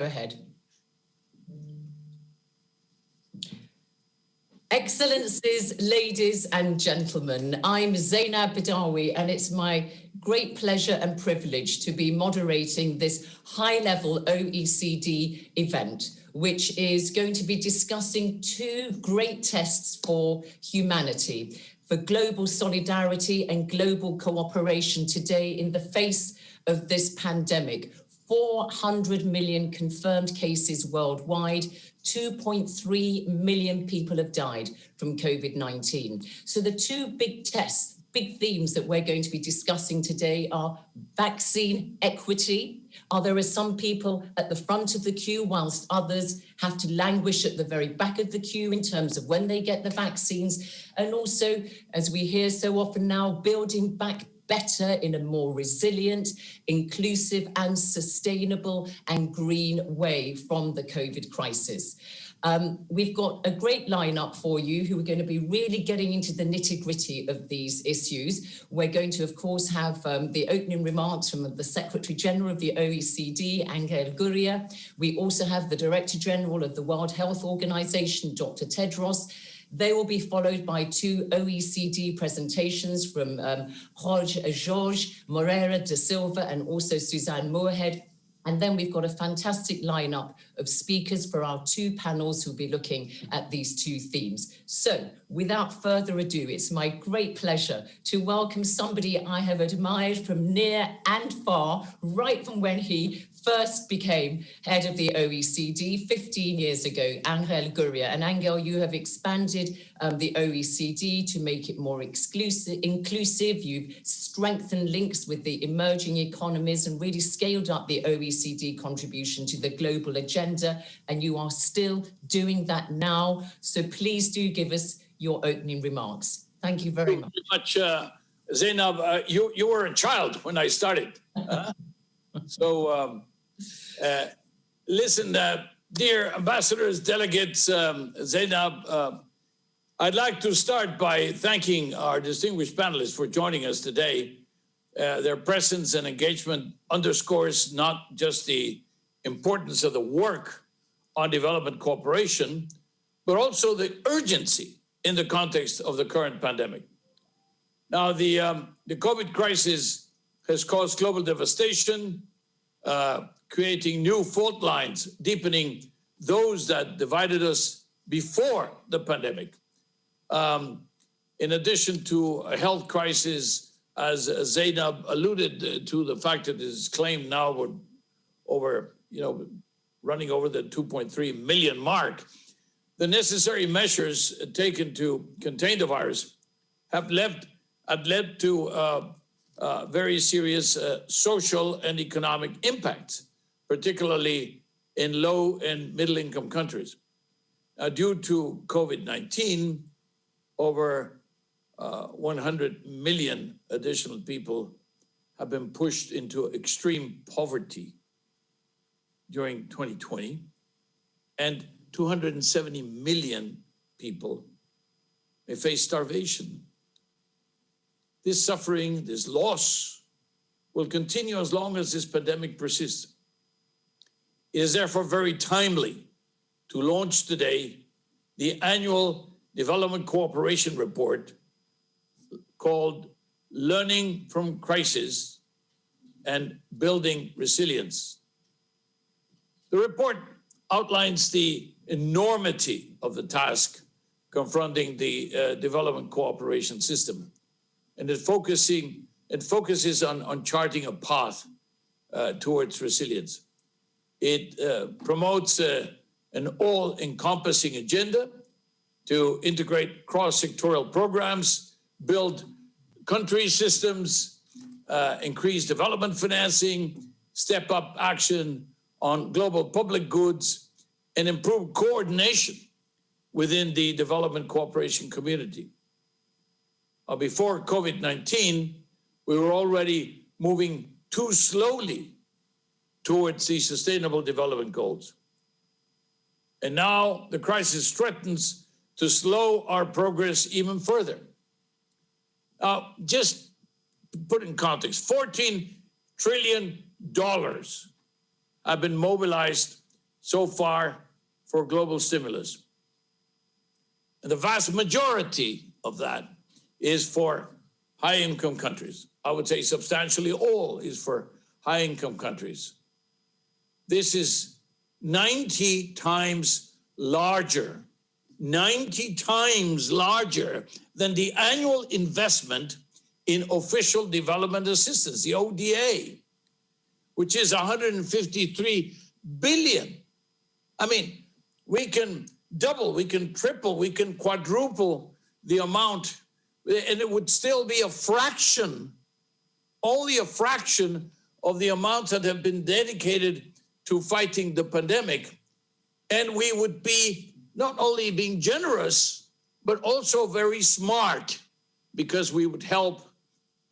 ahead. Excellencies, ladies and gentlemen, I'm Zeinab Badawi, and it's my great pleasure and privilege to be moderating this high-level OECD event, which is going to be discussing two great tests for humanity, for global solidarity and global cooperation today in the face of this pandemic. 400 million confirmed cases worldwide, 2.3 million people have died from COVID-19. So the two big tests, big themes that we're going to be discussing today are vaccine equity. There are some people at the front of the queue whilst others have to languish at the very back of the queue in terms of when they get the vaccines. And also, as we hear so often now, building back better in a more resilient, inclusive and sustainable and green way from the COVID crisis. We've got a great lineup for you who are going to be really getting into the nitty-gritty of these issues. We're going to, of course, have the opening remarks from the Secretary-General of the OECD, Ángel Gurría. We also have the Director-General of the World Health Organization, Dr. Tedros. They will be followed by two OECD presentations from Jorge Moreira da Silva and also Suzanne Moorhead. And then we've got a fantastic lineup of speakers for our two panels who'll be looking at these two themes. So without further ado, it's my great pleasure to welcome somebody I have admired from near and far, right from when he first became head of the OECD 15 years ago, Ángel Gurría. And Ángel, you have expanded the OECD to make it more inclusive. You've strengthened links with the emerging economies and really scaled up the OECD contribution to the global agenda. And you are still doing that now. So please do give us your opening remarks. Thank you very much. Thank you very much, Zeinab. You were a child when I started. Listen, dear ambassadors, delegates, Zeinab, I'd like to start by thanking our distinguished panelists for joining us today. Their presence and engagement underscores not just the importance of the work on development cooperation, but also the urgency in the context of the current pandemic. Now, the COVID crisis has caused global devastation, creating new fault lines, deepening those that divided us before the pandemic. In addition to a health crisis, as Zeinab alluded to, the fact that it is claimed now we're over, running over the 2.3 million mark, the necessary measures taken to contain the virus have led to very serious social and economic impacts, particularly in low and middle income countries. Due to COVID-19, over 100 million additional people have been pushed into extreme poverty during 2020, and 270 million people may face starvation. This suffering, this loss, will continue as long as this pandemic persists. It is therefore very timely to launch today the annual Development Cooperation Report called Learning from Crisis and Building Resilience. The report outlines the enormity of the task confronting the development cooperation system, and it focuses on charting a path towards resilience. It promotes an all-encompassing agenda to integrate cross-sectoral programs, build country systems, increase development financing, step up action on global public goods, and improve coordination within the development cooperation community. Before COVID-19, we were already moving too slowly towards the Sustainable Development Goals. And now the crisis threatens to slow our progress even further. Just to put in context, $14 trillion have been mobilized so far for global stimulus. And the vast majority of that is for high-income countries. I would say substantially all is for high-income countries. This is 90 times larger, 90 times larger than the annual investment in official development assistance, the ODA, which is 153 billion. I mean, we can double, we can triple, we can quadruple the amount, and it would still be a fraction, only a fraction of the amounts that have been dedicated to fighting the pandemic. And we would be not only being generous, but also very smart, because we would help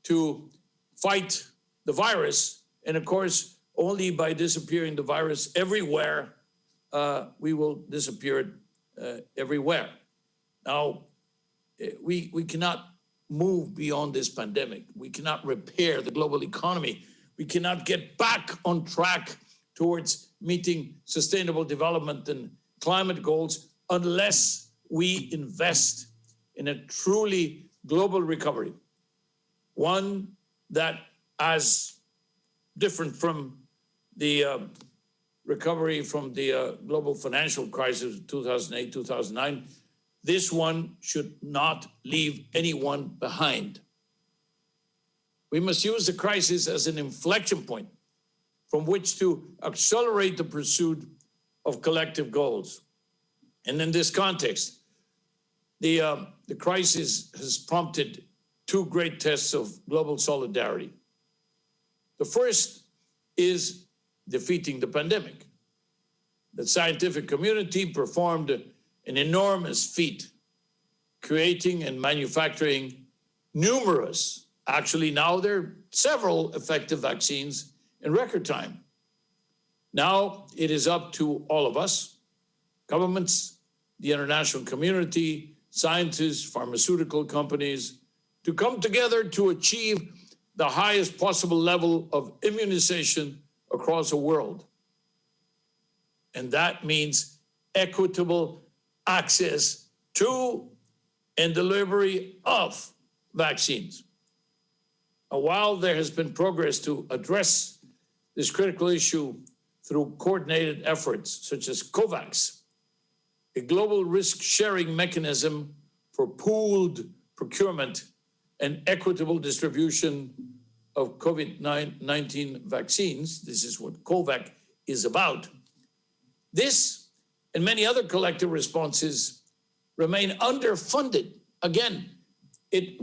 to fight the virus. And of course, only by disappearing the virus everywhere, we will disappear everywhere. Now, we cannot move beyond this pandemic. We cannot repair the global economy. We cannot get back on track towards meeting sustainable development and climate goals unless we invest in a truly global recovery. One that, as different from the recovery from the global financial crisis of 2008, 2009, this one should not leave anyone behind. We must use the crisis as an inflection point from which to accelerate the pursuit of collective goals. And in this context, the crisis has prompted two great tests of global solidarity. The first is defeating the pandemic. The scientific community performed an enormous feat, creating and manufacturing numerous, actually now there are several effective vaccines in record time. Now it is up to all of us, governments, the international community, scientists, pharmaceutical companies, to come together to achieve the highest possible level of immunization across the world. And that means equitable access to and delivery of vaccines. And while there has been progress to address this critical issue through coordinated efforts such as COVAX, a global risk-sharing mechanism for pooled procurement and equitable distribution of COVID-19 vaccines, this is what COVAX is about. This and many other collective responses remain underfunded. Again, it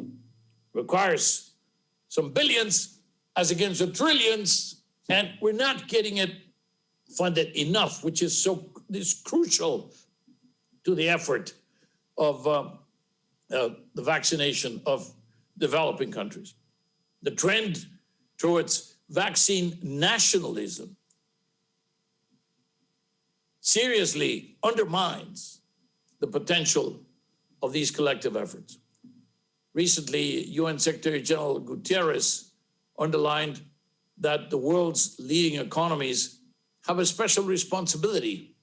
requires some billions as against the trillions, and we're not getting it funded enough, which is crucial to the effort of the vaccination of developing countries. The trend towards vaccine nationalism seriously undermines the potential of these collective efforts. Recently, UN Secretary-General Guterres underlined that the world's leading economies have a special responsibility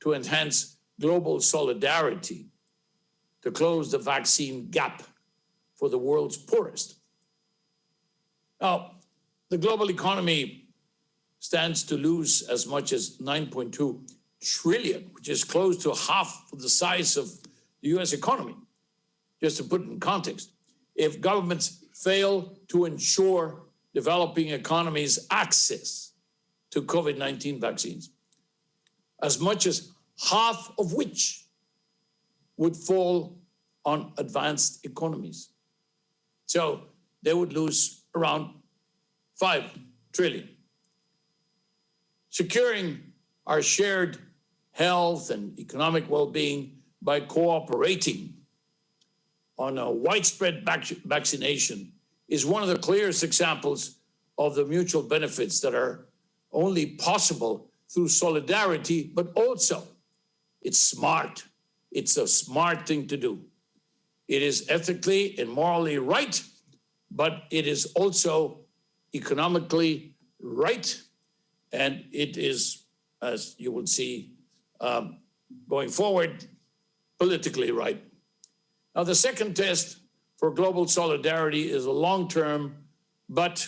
to enhance global solidarity, to close the vaccine gap for the world's poorest. Now, the global economy stands to lose as much as 9.2 trillion, which is close to half of the size of the US economy. Just to put it in context, if governments fail to ensure developing economies access to COVID-19 vaccines, as much as half of which would fall on advanced economies. So they would lose around 5 trillion. Securing our shared health and economic well-being by cooperating on a widespread vaccination is one of the clearest examples of the mutual benefits that are only possible through solidarity, but also it's smart. It's a smart thing to do. It is ethically and morally right, but it is also economically right, and it is as you will see going forward, politically right. Now, the second test for global solidarity is a long-term, but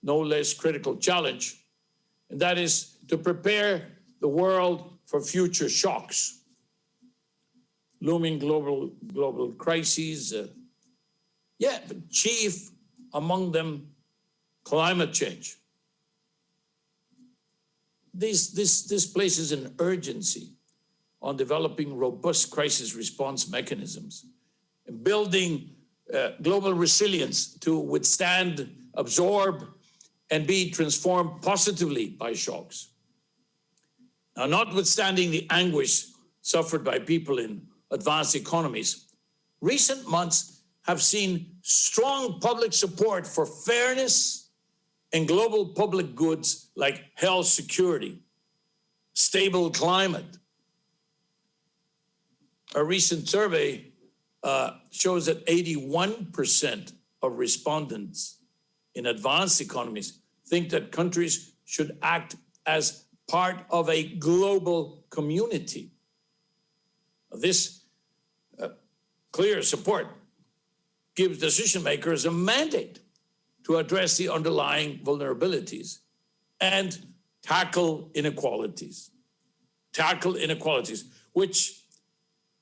no less critical challenge, and that is to prepare the world for future shocks. Looming global crises, but chief among them, climate change. This places an urgency on developing robust crisis response mechanisms and building global resilience to withstand, absorb, and be transformed positively by shocks. Now, notwithstanding the anguish suffered by people in advanced economies, recent months have seen strong public support for fairness and global public goods like health security, stable climate. A recent survey shows that 81% of respondents in advanced economies think that countries should act as part of a global community. This clear support gives decision makers a mandate to address the underlying vulnerabilities and tackle inequalities. Which,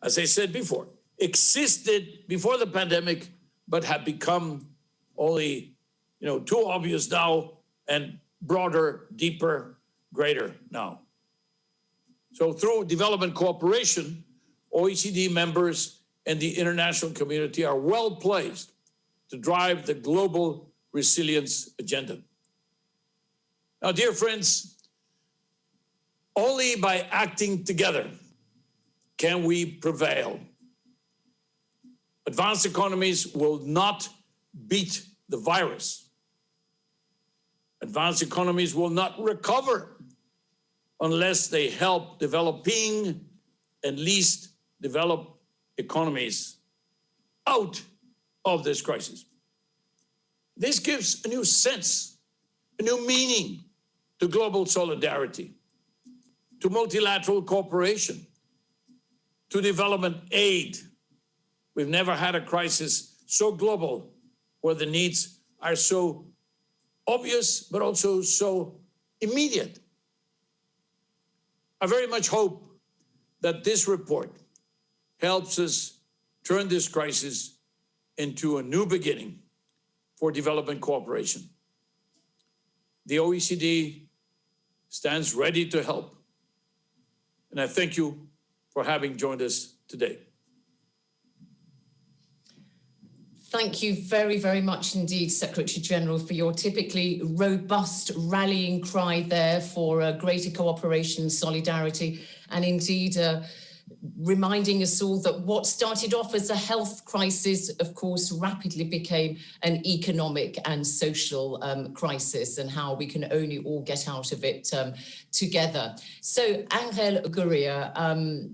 as I said before, existed before the pandemic, but have become only too obvious now and broader, deeper, greater now. So through development cooperation, OECD members and the international community are well placed to drive the global resilience agenda. Now, dear friends, only by acting together can we prevail. Advanced economies will not beat the virus. Advanced economies will not recover unless they help developing and least developed economies out of this crisis. This gives a new sense, a new meaning to global solidarity, to multilateral cooperation, to development aid. We've never had a crisis so global where the needs are so obvious, but also so immediate. I very much hope that this report helps us turn this crisis into a new beginning for development cooperation. The OECD stands ready to help, and I thank you for having joined us today. Thank you very, very much indeed, Secretary-General, for your typically robust rallying cry there for greater cooperation, solidarity, and indeed reminding us all that what started off as a health crisis, of course, rapidly became an economic and social crisis, and how we can only all get out of it together. So, Ángel Gurría,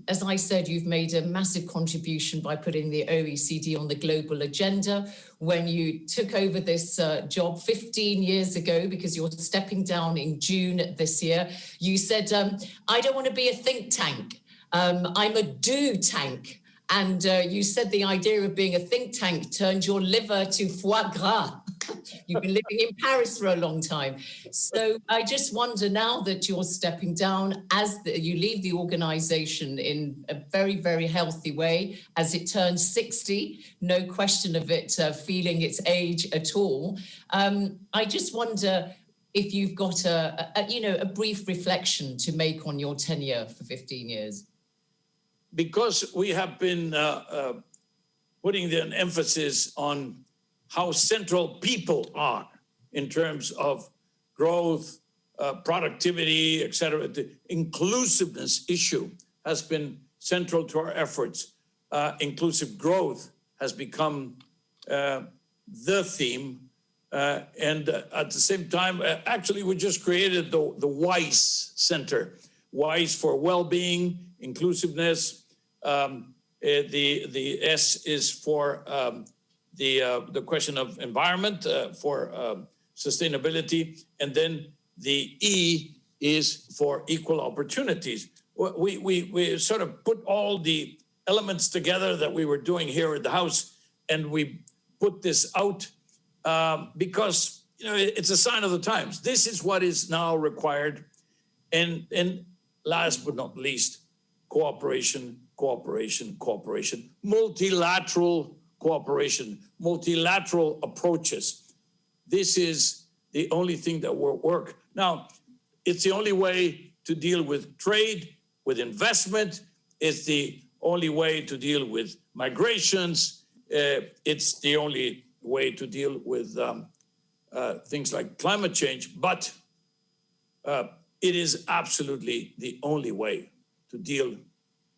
as I said, you've made a massive contribution by putting the OECD on the global agenda. When you took over this job 15 years ago, because you're stepping down in June this year, you said, I don't want to be a think tank. I'm a do tank. And you said the idea of being a think tank turned your liver to foie gras. You've been living in Paris for a long time. So I just wonder, now that you're stepping down, you leave the organization in a very, very healthy way, as it turns 60, no question of it feeling its age at all. I just wonder if you've got a brief reflection to make on your tenure for 15 years. Because we have been putting an emphasis on how central people are in terms of growth, productivity, et cetera. The inclusiveness issue has been central to our efforts. Inclusive growth has become the theme. And at the same time, actually, we just created the WISE Center, WISE for well-being, inclusiveness. The S is for the question of environment, for sustainability, and then the E is for equal opportunities. We sort of put all the elements together that we were doing here at the House, and we put this out because it's a sign of the times. This is what is now required. And last but not least, cooperation, cooperation, cooperation, multilateral cooperation, multilateral approaches. This is the only thing that will work. Now, it's the only way to deal with trade, with investment. It's the only way to deal with migrations. It's the only way to deal with things like climate change. But it is absolutely the only way to deal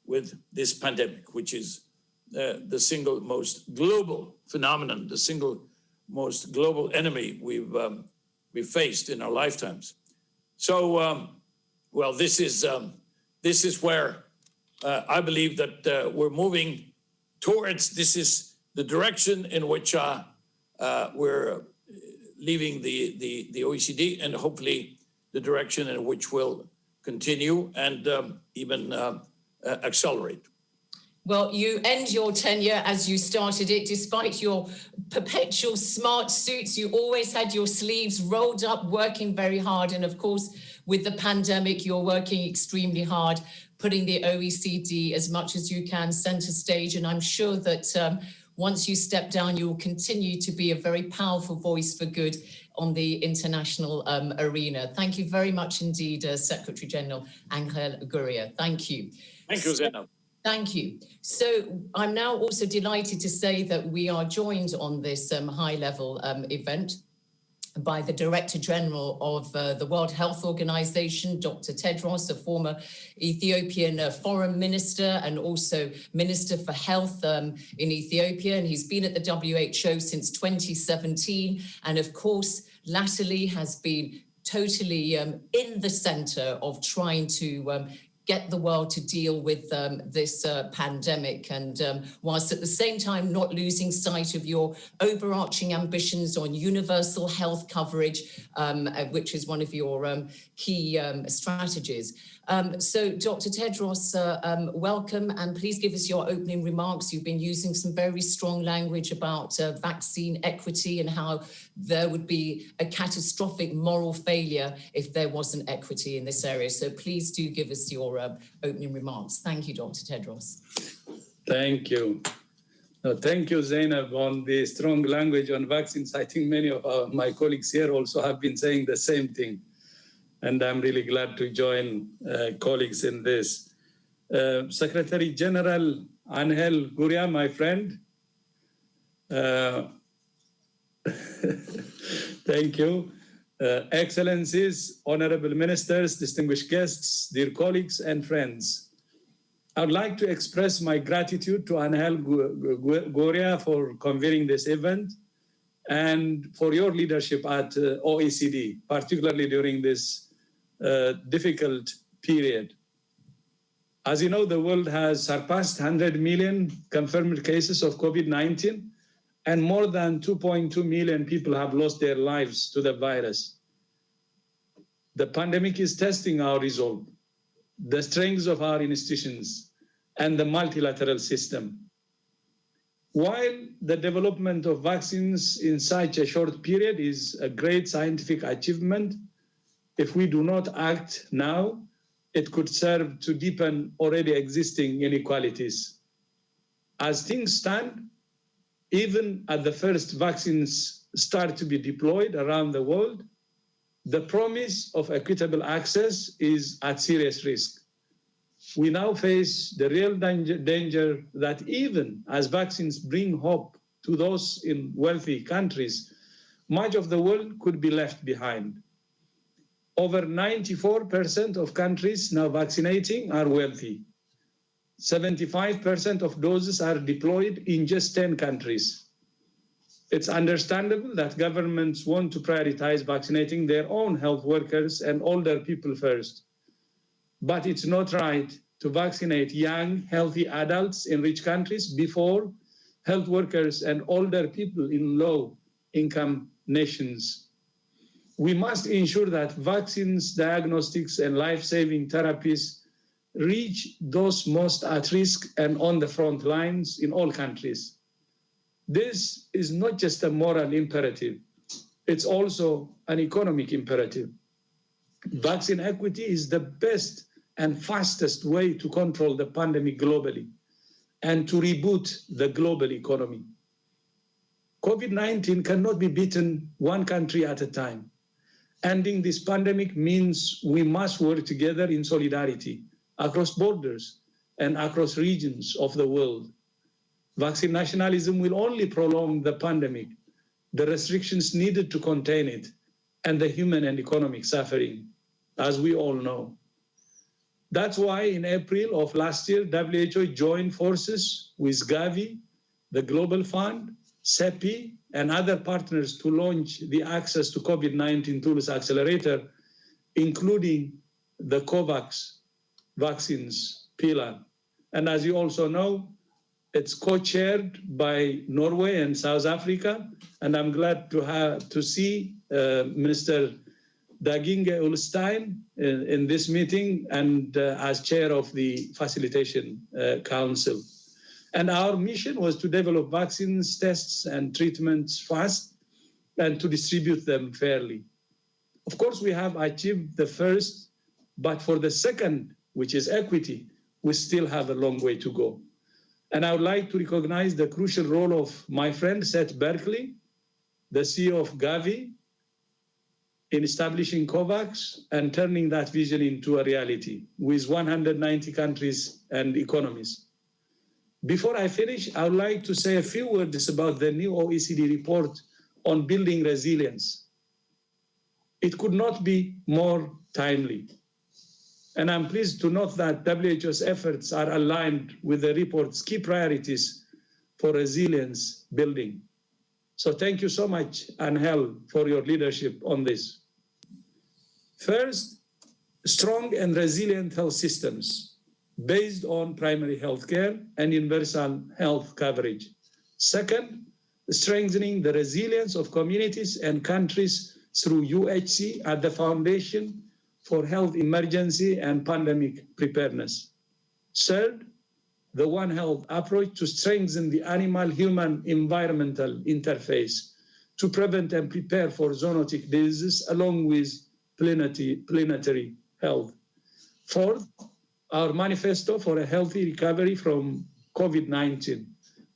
with this pandemic, which is the single most global phenomenon, the single most global enemy we've faced in our lifetimes. So, well, this is where I believe that we're moving towards. This is the direction in which we're leaving the OECD, and hopefully the direction in which we'll continue and even accelerate. Well, you end your tenure as you started it, despite your perpetual smart suits. You always had your sleeves rolled up, working very hard. And of course, with the pandemic, you're working extremely hard, putting the OECD as much as you can center stage. And I'm sure that once you step down, you will continue to be a very powerful voice for good on the international arena. Thank you very much indeed, Secretary-General Ángel Gurría. Thank you. Thank you, Zeinab. Thank you. So I'm now also delighted to say that we are joined on this high-level event by the Director General of the World Health Organization, Dr. Tedros, a former Ethiopian foreign minister and also Minister for Health in Ethiopia. And he's been at the WHO since 2017. And of course, latterly has been totally in the center of trying to get the world to deal with this pandemic. And whilst at the same time not losing sight of your overarching ambitions on universal health coverage, which is one of your key strategies. So Dr. Tedros, welcome, and please give us your opening remarks. You've been using some very strong language about vaccine equity and how there would be a catastrophic moral failure if there wasn't equity in this area. So please do give us your opening remarks. Thank you, Dr. Tedros. Thank you. Thank you, Zeinab, on the strong language on vaccines. I think many of my colleagues here also have been saying the same thing. And I'm really glad to join colleagues in this. Secretary-General Ángel Gurría, my friend. Thank you. Excellencies, honorable ministers, distinguished guests, dear colleagues and friends. I would like to express my gratitude to Ángel Gurría for convening this event and for your leadership at OECD, particularly during this difficult period. As you know, the world has surpassed 100 million confirmed cases of COVID-19, and more than 2.2 million people have lost their lives to the virus. The pandemic is testing our resolve, the strengths of our institutions, and the multilateral system. While the development of vaccines in such a short period is a great scientific achievement, if we do not act now, it could serve to deepen already existing inequalities. As things stand, even as the first vaccines start to be deployed around the world, the promise of equitable access is at serious risk. We now face the real danger that even as vaccines bring hope to those in wealthy countries, much of the world could be left behind. Over 94% of countries now vaccinating are wealthy. 75% of doses are deployed in just 10 countries. It's understandable that governments want to prioritize vaccinating their own health workers and older people first. But it's not right to vaccinate young, healthy adults in rich countries before health workers and older people in low-income nations. we must ensure that vaccines, diagnostics, and life-saving therapies reach those most at risk and on the front lines in all countries. This is not just a moral imperative, it's also an economic imperative. Vaccine equity is the best and fastest way to control the pandemic globally and to reboot the global economy. COVID-19 cannot be beaten one country at a time. Ending this pandemic means we must work together in solidarity across borders and across regions of the world. Vaccine nationalism will only prolong the pandemic, the restrictions needed to contain it, and the human and economic suffering, as we all know. That's why in April of last year, WHO joined forces with Gavi, the Global Fund, CEPI, and other partners to launch the Access to COVID-19 Tools Accelerator, including the COVAX vaccines pillar. And as you also know, it's co-chaired by Norway and South Africa, and I'm glad to see Minister Dag Inge Ulstein in this meeting and as chair of the Facilitation Council. And our mission was to develop vaccines, tests, and treatments fast and to distribute them fairly. Of course, we have achieved the first, but for the second, which is equity, we still have a long way to go. And I would like to recognize the crucial role of my friend Seth Berkley, the CEO of Gavi, in establishing COVAX and turning that vision into a reality with 190 countries and economies. Before I finish, I would like to say a few words about the new OECD report on building resilience. It could not be more timely. And I'm pleased to note that WHO's efforts are aligned with the report's key priorities for resilience building. So thank you so much, Ángel, for your leadership on this. First, strong and resilient health systems based on primary health care and universal health coverage. Second, strengthening the resilience of communities and countries through UHC at the foundation for health emergency and pandemic preparedness. Third, the One Health approach to strengthen the animal-human environmental interface to prevent and prepare for zoonotic diseases along with planetary health. Fourth, our manifesto for a healthy recovery from COVID-19,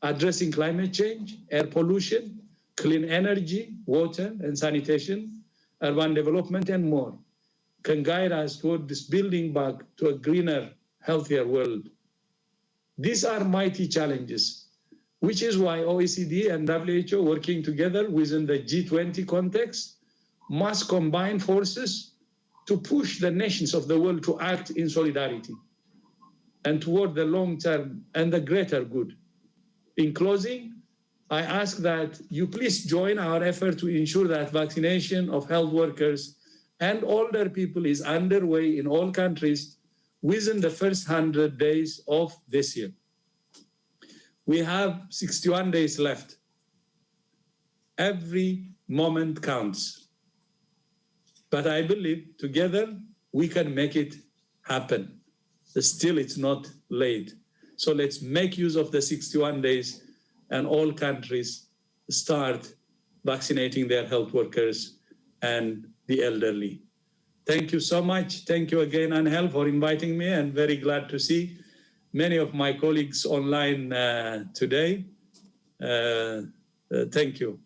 addressing climate change, air pollution, clean energy, water and sanitation, urban development, and more, can guide us toward this building back to a greener, healthier world. These are mighty challenges, which is why OECD and WHO working together within the G20 context must combine forces to push the nations of the world to act in solidarity and toward the long term and the greater good. In closing, I ask that you please join our effort to ensure that vaccination of health workers and older people is underway in all countries within the first 100 days of this year. We have 61 days left. Every moment counts. But I believe together we can make it happen. Still, it's not late. So let's make use of the 61 days and all countries start vaccinating their health workers and the elderly. Thank you so much. Thank you again, Ángel, for inviting me, and very glad to see many of my colleagues online today. Thank you.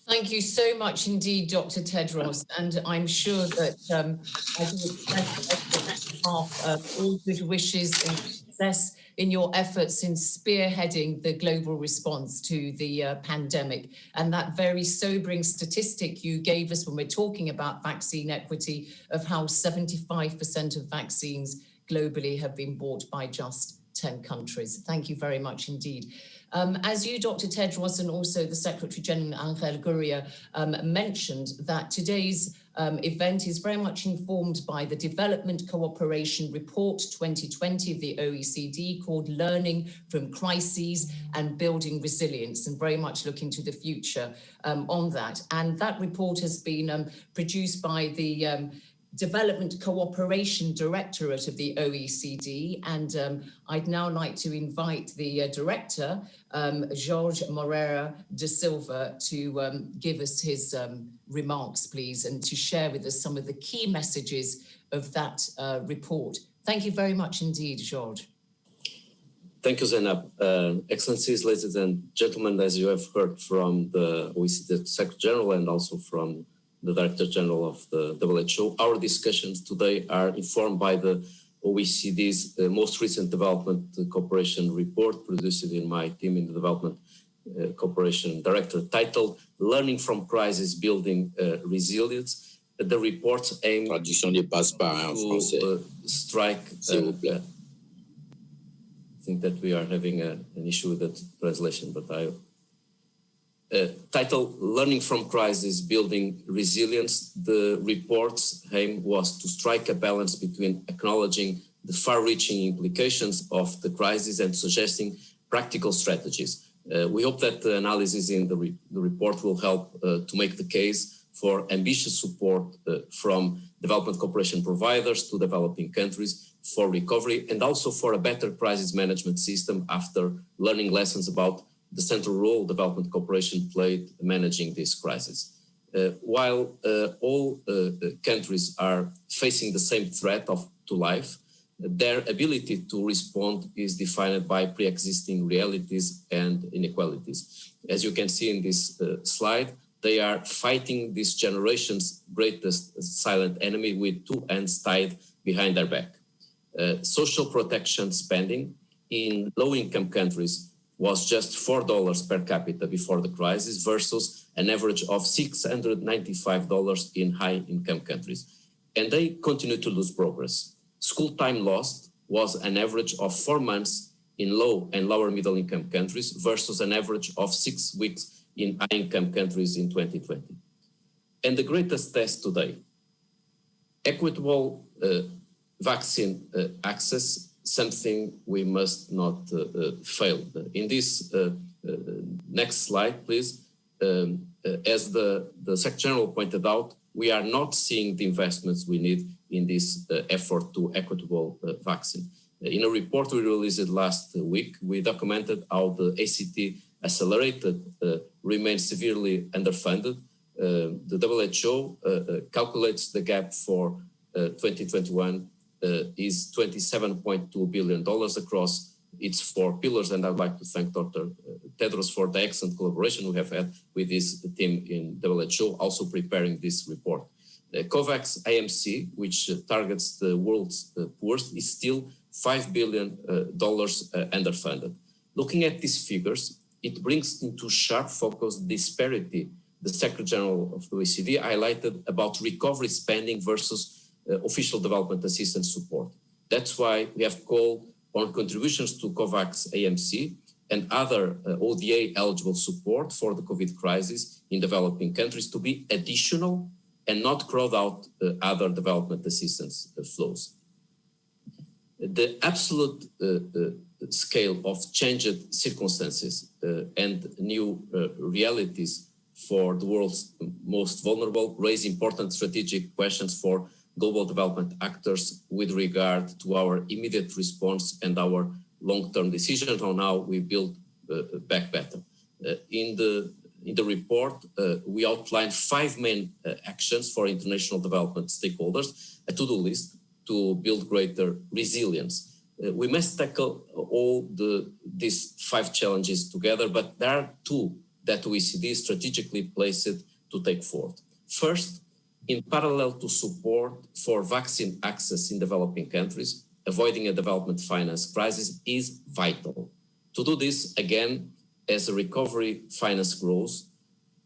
Thank you so much indeed, Dr. Tedros, and I'm sure that I can express all good wishes and success in your efforts in spearheading the global response to the pandemic. And that very sobering statistic you gave us when we're talking about vaccine equity of how 75% of vaccines globally have been bought by just 10 countries. Thank you very much indeed. As you, Dr. Tedros, and also the Secretary-General Ángel Gurría mentioned, that today's event is very much informed by the Development Cooperation Report 2020 of the OECD, called Learning from Crises and Building Resilience, and very much looking to the future on that. And that report has been produced by the Development Cooperation Directorate of the OECD, and I'd now like to invite the director, Jorge Moreira da Silva, to give us his remarks, please, and to share with us some of the key messages of that report. Thank you very much indeed, Jorge. Thank you, Zeinab. Excellencies, ladies and gentlemen, as you have heard from the OECD Secretary-General and also from the Director General of the WHO, our discussions today are informed by the OECD's most recent development cooperation report produced in my team in the Development Cooperation Director, titled Learning from Crisis, Building Resilience. The report's aim to strike... I think that we are having an issue with the translation, but title Learning from Crisis, Building Resilience. The report's aim was to strike a balance between acknowledging the far-reaching implications of the crisis and suggesting practical strategies. We hope that the analysis in the report will help to make the case for ambitious support from development cooperation providers to developing countries for recovery, and also for a better crisis management system after learning lessons about the central role development cooperation played managing this crisis. While all countries are facing the same threat to life, their ability to respond is defined by pre-existing realities and inequalities. As you can see in this slide, they are fighting this generation's greatest silent enemy with two hands tied behind their back. Social protection spending in low-income countries was just $4 per capita before the crisis versus an average of $695 in high-income countries. And they continue to lose progress. School time lost was an average of 4 months in low and lower middle-income countries versus an average of 6 weeks in high-income countries in 2020. And the greatest test today, equitable vaccine access, something we must not fail. In this next slide, please, as the Secretary-General pointed out, we are not seeing the investments we need in this effort to equitable vaccine. In a report we released last week, we documented how the ACT accelerated remains severely underfunded. The WHO calculates the gap for 2021 is $27.2 billion across its 4 pillars. And I'd like to thank Dr. Tedros for the excellent collaboration we have had with this team in WHO, also preparing this report. COVAX AMC, which targets the world's poorest, is still $5 billion underfunded. Looking at these figures, it brings into sharp focus disparity the Secretary-General of the OECD highlighted about recovery spending versus official development assistance support. That's why we have called on contributions to COVAX AMC and other ODA eligible support for the COVID crisis in developing countries to be additional and not crowd out other development assistance flows. The absolute scale of changed circumstances and new realities for the world's most vulnerable raise important strategic questions for global development actors with regard to our immediate response and our long-term decisions on how we build back better. In the report, we outlined 5 main actions for international development stakeholders, a to-do list to build greater resilience. We must tackle all these 5 challenges together, but there are 2 that OECD strategically placed to take forward. First, in parallel to support for vaccine access in developing countries, avoiding a development finance crisis is vital. To do this, again, as the recovery finance grows,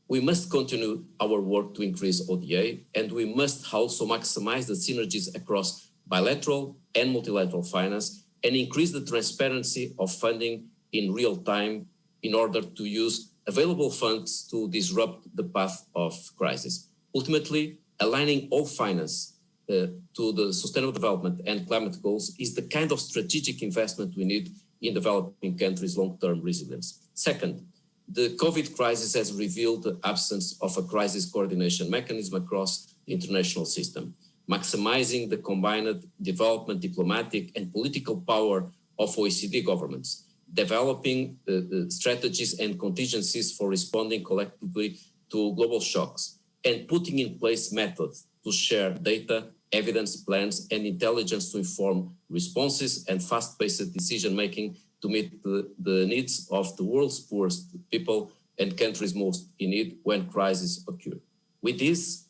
we must continue our work to increase ODA, and we must also maximize the synergies across bilateral and multilateral finance and increase the transparency of funding in real time in order to use available funds to disrupt the path of crisis. Ultimately, aligning all finance to the sustainable development and climate goals is the kind of strategic investment we need in developing countries' long-term resilience. Second, the COVID crisis has revealed the absence of a crisis coordination mechanism across the international system. Maximizing the combined development, diplomatic and political power of OECD governments, developing strategies and contingencies for responding collectively to global shocks, and putting in place methods to share data, evidence, plans, and intelligence to inform responses and fast-paced decision-making to meet the needs of the world's poorest people and countries most in need when crises occur. With this,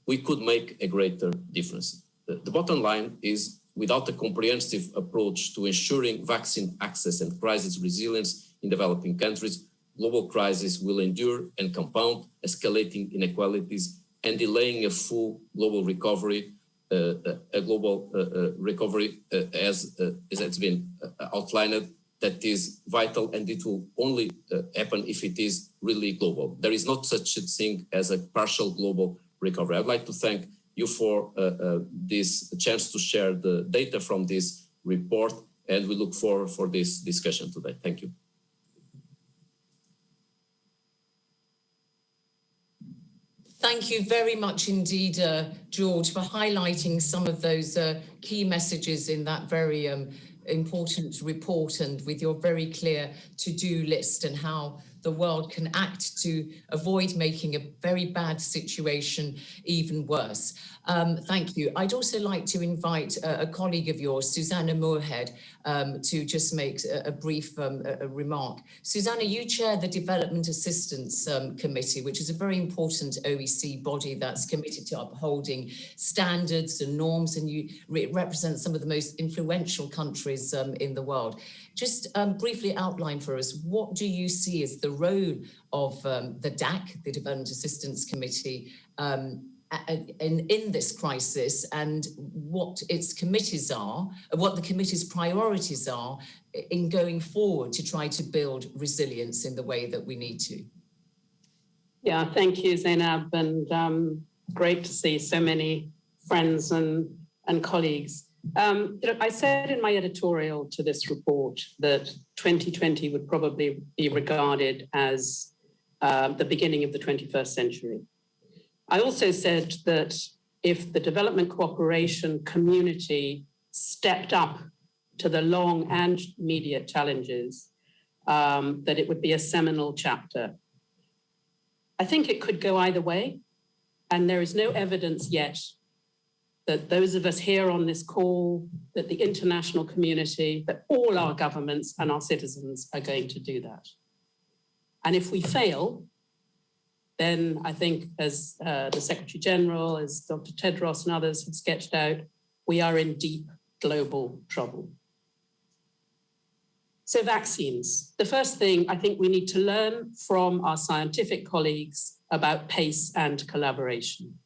we could make a greater difference. The bottom line is, without a comprehensive approach to ensuring vaccine access and crisis resilience in developing countries, global crises will endure and compound, escalating inequalities and delaying a full global recovery, as has been outlined, that is vital, and it will only happen if it is really global. There is not such a thing as a partial global recovery. I'd like to thank you for this chance to share the data from this report, and we look forward for this discussion today. Thank you. Thank you very much indeed, George, for highlighting some of those key messages in that very important report, and with your very clear to-do list and how the world can act to avoid making a very bad situation even worse. Thank you. I'd also like to invite a colleague of yours, Susanna Moorhead, to just make a brief remark. Susanna, you chair the Development Assistance Committee, which is a very important OEC body that's committed to upholding standards and norms, and you represent some of the most influential countries in the world. Just briefly outline for us, what do you see as the role of the DAC, the Development Assistance Committee, in this crisis, and what its committees are, what the committee's priorities are in going forward to try to build resilience in the way that we need to? Yeah, thank you, Zeinab, and great to see so many friends and colleagues. I said in my editorial to this report that 2020 would probably be regarded as the beginning of the 21st century. I also said that if the development cooperation community stepped up to the long and immediate challenges, that it would be a seminal chapter. I think it could go either way, and there is no evidence yet that those of us here on this call, that the international community, that all our governments and our citizens are going to do that. And if we fail, then I think, as the Secretary-General, as Dr. Tedros and others have sketched out, we are in deep global trouble. So vaccines. The first thing I think we need to learn from our scientific colleagues about pace and collaboration.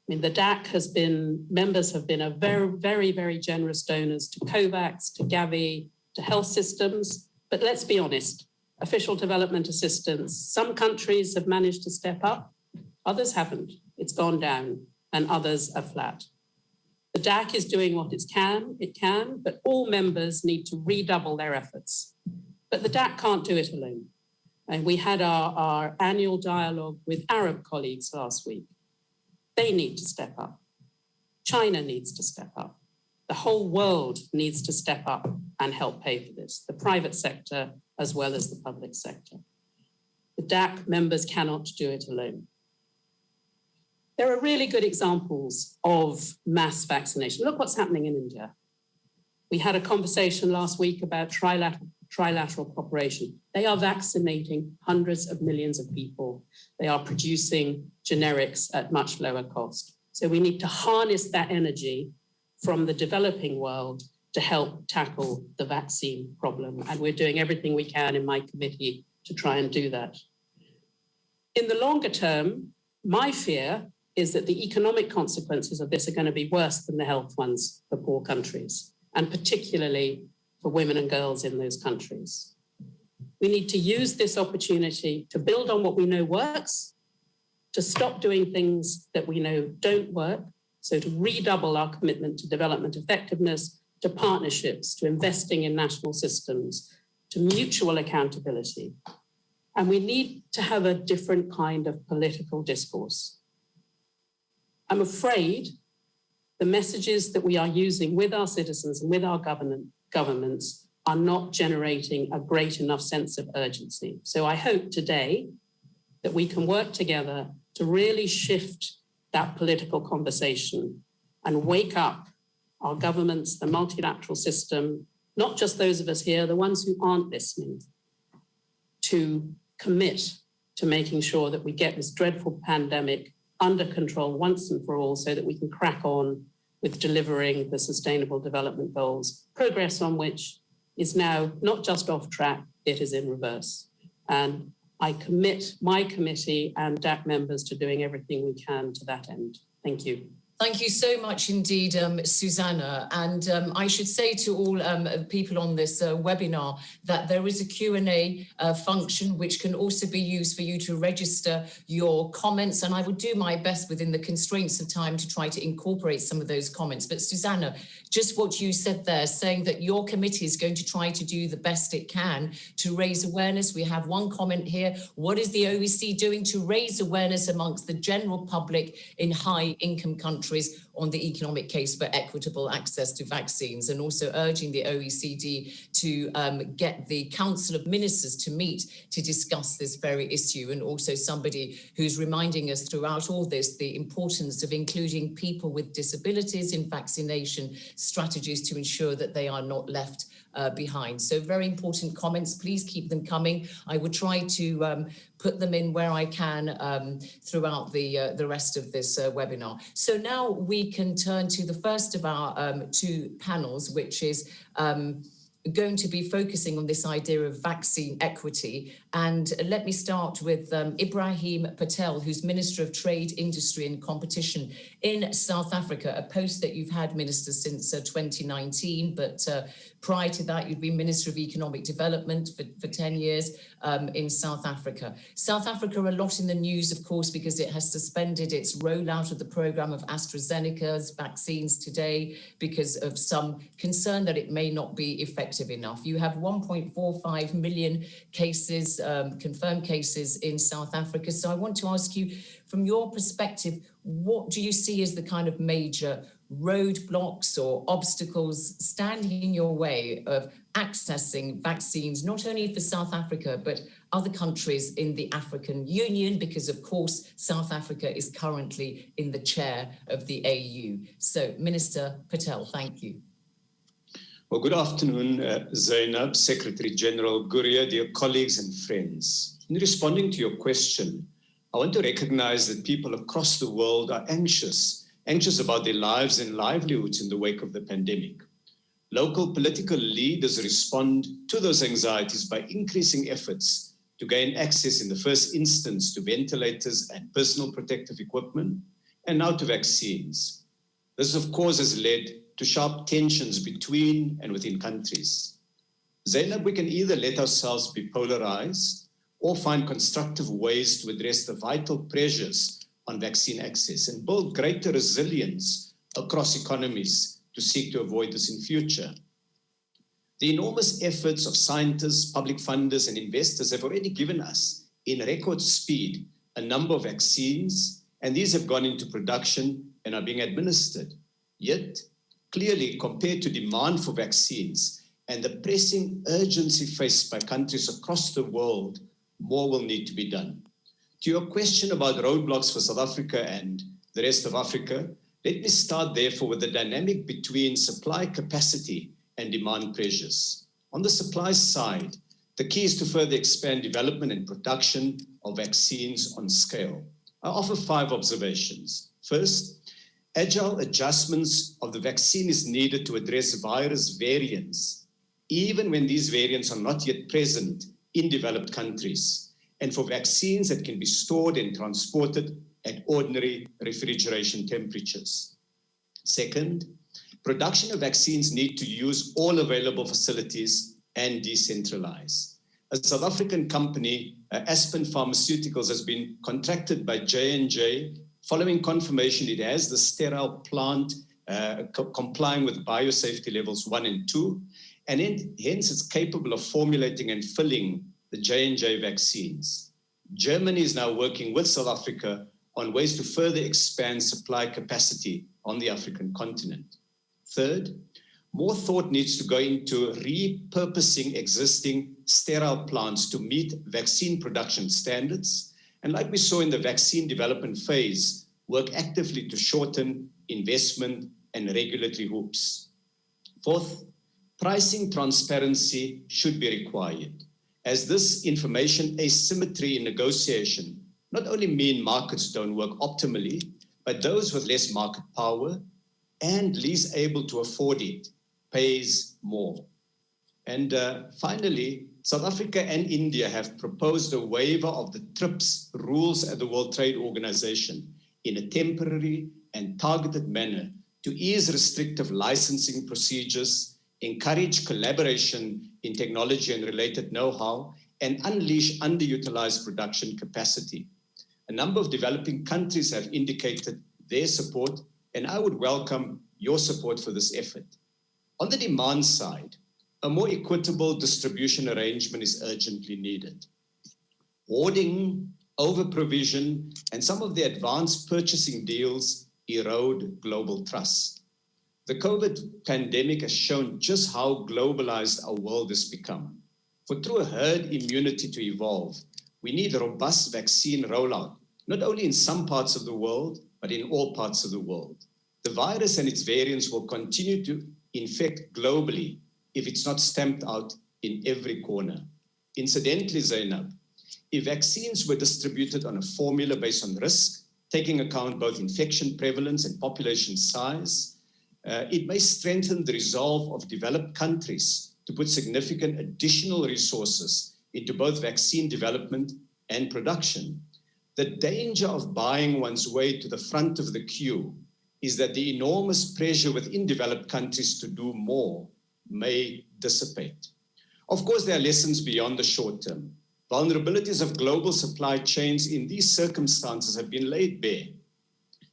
I mean, the DAC members have been a very, very generous donors to COVAX, to Gavi, to health systems. But let's be honest, official development assistance, some countries have managed to step up, others haven't. It's gone down, and others are flat. The DAC is doing what it can, but all members need to redouble their efforts. But the DAC can't do it alone. And we had our annual dialogue with Arab colleagues last week. They need to step up. China needs to step up. The whole world needs to step up and help pay for this, the private sector as well as the public sector. The DAC members cannot do it alone. There are really good examples of mass vaccination. Look what's happening in India. We had a conversation last week about trilateral cooperation. They are vaccinating hundreds of millions of people. They are producing generics at much lower cost. So we need to harness that energy from the developing world to help tackle the vaccine problem. And we're doing everything we can in my committee to try and do that. In the longer term, my fear is that the economic consequences of this are going to be worse than the health ones for poor countries, and particularly for women and girls in those countries. We need to use this opportunity to build on what we know works, to stop doing things that we know don't work, so to redouble our commitment to development effectiveness, to partnerships, to investing in national systems, to mutual accountability. And we need to have a different kind of political discourse. I'm afraid the messages that we are using with our citizens and with our governments are not generating a great enough sense of urgency. So I hope today that we can work together to really shift that political conversation and wake up our governments, the multilateral system, not just those of us here, the ones who aren't listening, to commit to making sure that we get this dreadful pandemic under control once and for all so that we can crack on with delivering the Sustainable Development Goals, progress on which is now not just off track, it is in reverse. And I commit my committee and DAC members to doing everything we can to that end. Thank you. Thank you so much indeed, Susanna. And I should say to all people on this webinar that there is a Q&A function which can also be used for you to register your comments. And I will do my best within the constraints of time to try to incorporate some of those comments. But Susanna, just what you said there, saying that your committee is going to try to do the best it can to raise awareness. We have one comment here. What is the OECD doing to raise awareness amongst the general public in high-income countries on the economic case for equitable access to vaccines, and also urging the OECD to get the Council of Ministers to meet to discuss this very issue, and also somebody who's reminding us throughout all this the importance of including people with disabilities in vaccination strategies to ensure that they are not left behind. So very important comments. Please keep them coming. I will try to put them in where I can throughout the rest of this webinar. So now we can turn to the first of our two panels, which is going to be focusing on this idea of vaccine equity. And let me start with Ibrahim Patel, who's Minister of Trade, Industry and Competition in South Africa, a post that you've had, Minister, since 2019, but prior to that, you'd been Minister of Economic Development for 10 years in South Africa. South Africa a lot in the news, of course, because it has suspended its rollout of the program of AstraZeneca's vaccines today because of some concern that it may not be effective enough. You have 1.45 million cases, confirmed cases in South Africa. So I want to ask you, from your perspective, what do you see as the kind of major roadblocks or obstacles standing in your way of accessing vaccines, not only for South Africa, but other countries in the African Union, because of course, South Africa is currently in the chair of the AU. So Minister Patel, thank you. Well, good afternoon, Zeinab, Secretary-General Gurria, dear colleagues and friends. In responding to your question, I want to recognize that people across the world are anxious about their lives and livelihoods in the wake of the pandemic. Local political leaders respond to those anxieties by increasing efforts to gain access in the first instance to ventilators and personal protective equipment, and now to vaccines. This, of course, has led to sharp tensions between and within countries. Zeinab, we can either let ourselves be polarized or find constructive ways to address the vital pressures on vaccine access and build greater resilience across economies to seek to avoid this in future. The enormous efforts of scientists, public funders, and investors have already given us, in record speed, a number of vaccines, and these have gone into production and are being administered. Yet, clearly, compared to demand for vaccines and the pressing urgency faced by countries across the world, more will need to be done. To your question about roadblocks for South Africa and the rest of Africa, let me start therefore with the dynamic between supply capacity and demand pressures. On the supply side, the key is to further expand development and production of vaccines on scale. I offer 5 observations. First, agile adjustments of the vaccine is needed to address virus variants, even when these variants are not yet present in developed countries, and for vaccines that can be stored and transported at ordinary refrigeration temperatures. Second, Production of vaccines need to use all available facilities and decentralize. A South African company, Aspen Pharmaceuticals, has been contracted by J&J following confirmation it has the sterile plant complying with biosafety levels 1 and 2, and hence it's capable of formulating and filling the J&J vaccines. Germany is now working with South Africa on ways to further expand supply capacity on the African continent. Third, more thought needs to go into repurposing existing sterile plants to meet vaccine production standards. And like we saw in the vaccine development phase, work actively to shorten investment and regulatory hoops. Fourth, pricing transparency should be required, as this information asymmetry in negotiation not only mean markets don't work optimally, but those with less market power and least able to afford it pays more. And finally, South Africa and India have proposed a waiver of the TRIPS rules at the World Trade Organization in a temporary and targeted manner to ease restrictive licensing procedures, encourage collaboration in technology and related know-how, and unleash underutilized production capacity. A number of developing countries have indicated their support, and I would welcome your support for this effort. On the demand side, a more equitable distribution arrangement is urgently needed. Hoarding, over-provision, and some of the advanced purchasing deals erode global trust. The COVID pandemic has shown just how globalized our world has become. For true herd immunity to evolve, we need a robust vaccine rollout, not only in some parts of the world, but in all parts of the world. The virus and its variants will continue to infect globally if it's not stamped out in every corner. Incidentally, Zeinab, if vaccines were distributed on a formula based on risk, taking account both infection prevalence and population size, it may strengthen the resolve of developed countries to put significant additional resources into both vaccine development and production. The danger of buying one's way to the front of the queue is that the enormous pressure within developed countries to do more may dissipate. Of course, there are lessons beyond the short term. Vulnerabilities of global supply chains in these circumstances have been laid bare,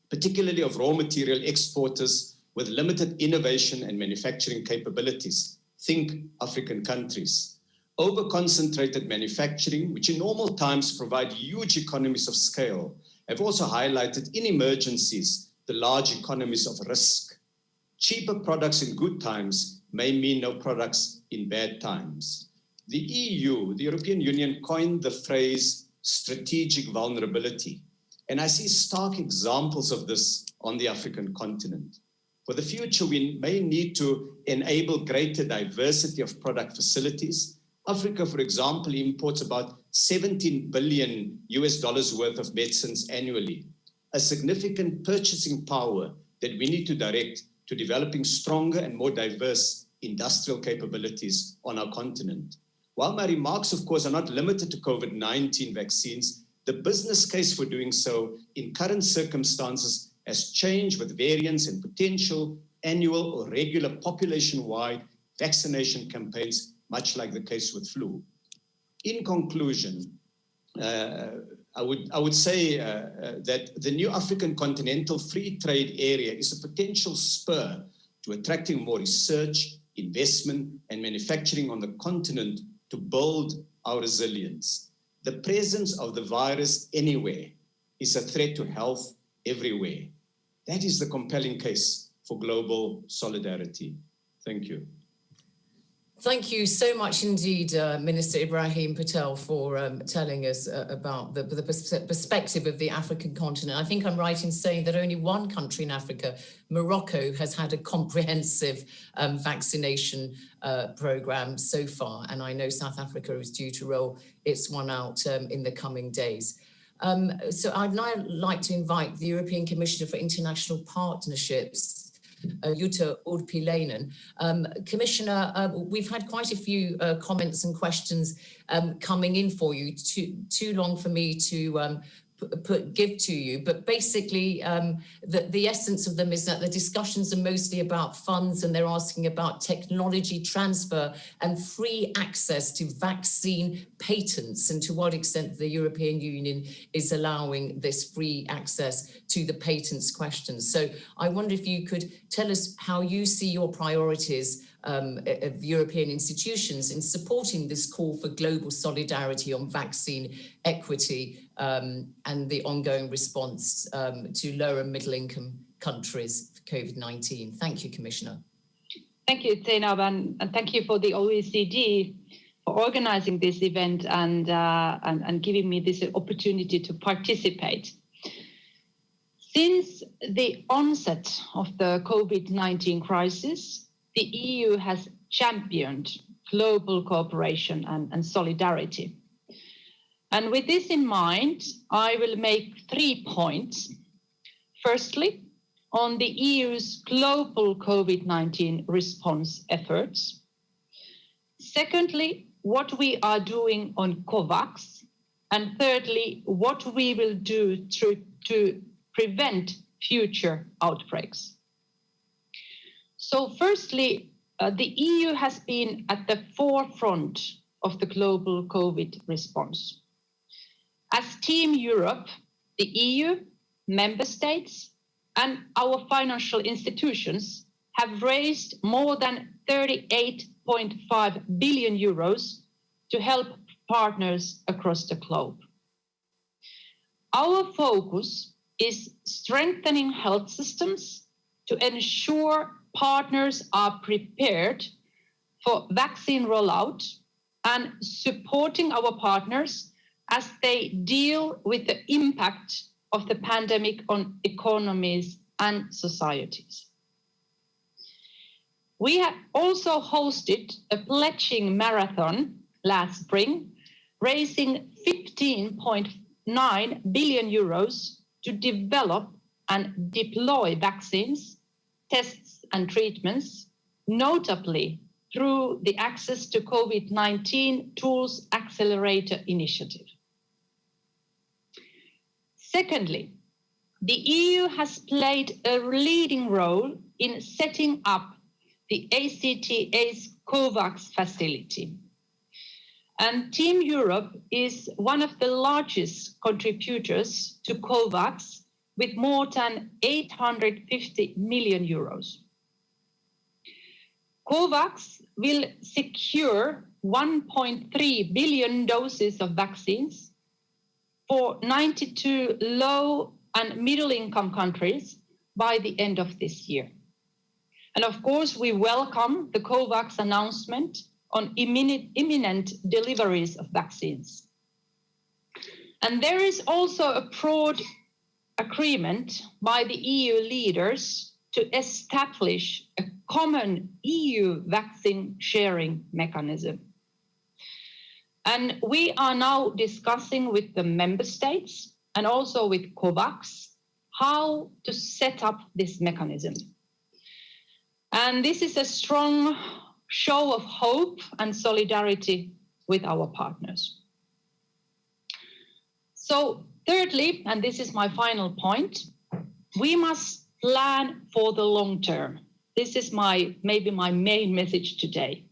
particularly of raw material exporters with limited innovation and manufacturing capabilities. Think African countries. Over-concentrated manufacturing, which in normal times provide huge economies of scale, have also highlighted in emergencies the large economies of risk. Cheaper products in good times may mean no products in bad times. The EU, the European Union, coined the phrase strategic vulnerability, and I see stark examples of this on the African continent. For the future, we may need to enable greater diversity of product facilities. Africa, for example, imports about $17 billion worth of medicines annually, a significant purchasing power that we need to direct to developing stronger and more diverse industrial capabilities on our continent. While my remarks, of course, are not limited to COVID-19 vaccines, the business case for doing so in current circumstances has changed with variants and potential annual or regular population-wide vaccination campaigns, much like the case with flu. In conclusion, I would say that the new African Continental Free Trade Area is a potential spur to attracting more research, investment, and manufacturing on the continent to build our resilience. The presence of the virus anywhere is a threat to health everywhere. That is the compelling case for global solidarity. Thank you. Thank you so much indeed, Minister Ibrahim Patel, for telling us about the perspective of the African continent. I think I'm right in saying that only one country in Africa, Morocco, has had a comprehensive vaccination program so far. And I know South Africa is due to roll its one out in the coming days. So I'd now like to invite the European Commissioner for International Partnerships, Jutta Urpilainen. Commissioner, we've had quite a few comments and questions coming in for you, too long for me to give to you, but basically the essence of them is that the discussions are mostly about funds, and they're asking about technology transfer and free access to vaccine patents, and to what extent the European Union is allowing this free access to the patents questions. So I wonder if you could tell us how you see your priorities of European institutions in supporting this call for global solidarity on vaccine equity and the ongoing response to lower and middle income countries for COVID-19. Thank you, Commissioner. Thank you, Zeinab, and thank you for the OECD for organizing this event and giving me this opportunity to participate. Since the onset of the COVID-19 crisis, the EU has championed global cooperation and solidarity. And with this in mind, I will make 3 points. Firstly, on the EU's global COVID-19 response efforts. Secondly, what we are doing on COVAX. And thirdly, what we will do to prevent future outbreaks. So firstly, the EU has been at the forefront of the global COVID response. As Team Europe, the EU, member states, and our financial institutions have raised more than 38.5 billion euros to help partners across the globe. Our focus is strengthening health systems to ensure partners are prepared for vaccine rollout and supporting our partners as they deal with the impact of the pandemic on economies and societies. We have also hosted a pledging marathon last spring, raising 15.9 billion euros to develop and deploy vaccines, tests and treatments, notably through the Access to COVID-19 Tools Accelerator initiative. Secondly, the EU has played a leading role in setting up the ACTA's COVAX facility. And Team Europe is one of the largest contributors to COVAX with more than 850 million euros. COVAX will secure 1.3 billion doses of vaccines for 92 low and middle income countries by the end of this year. And of course, we welcome the COVAX announcement on imminent deliveries of vaccines. And there is also a broad agreement by the EU leaders to establish a common EU vaccine sharing mechanism. And we are now discussing with the member states and also with COVAX how to set up this mechanism. And this is a strong show of hope and solidarity with our partners. So thirdly, and this is my final point, we must plan for the long term. This is maybe my main message today.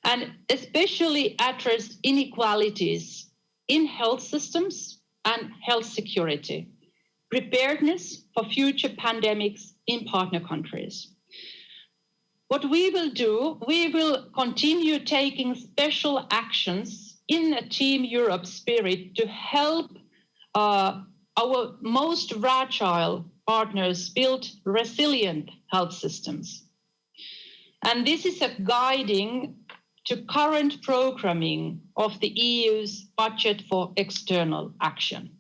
And especially address inequalities in health systems and health security, preparedness for future pandemics in partner countries. What we will do, we will continue taking special actions in a Team Europe spirit to help our most fragile partners build resilient health systems. And this is a guiding to current programming of the EU's budget for external action.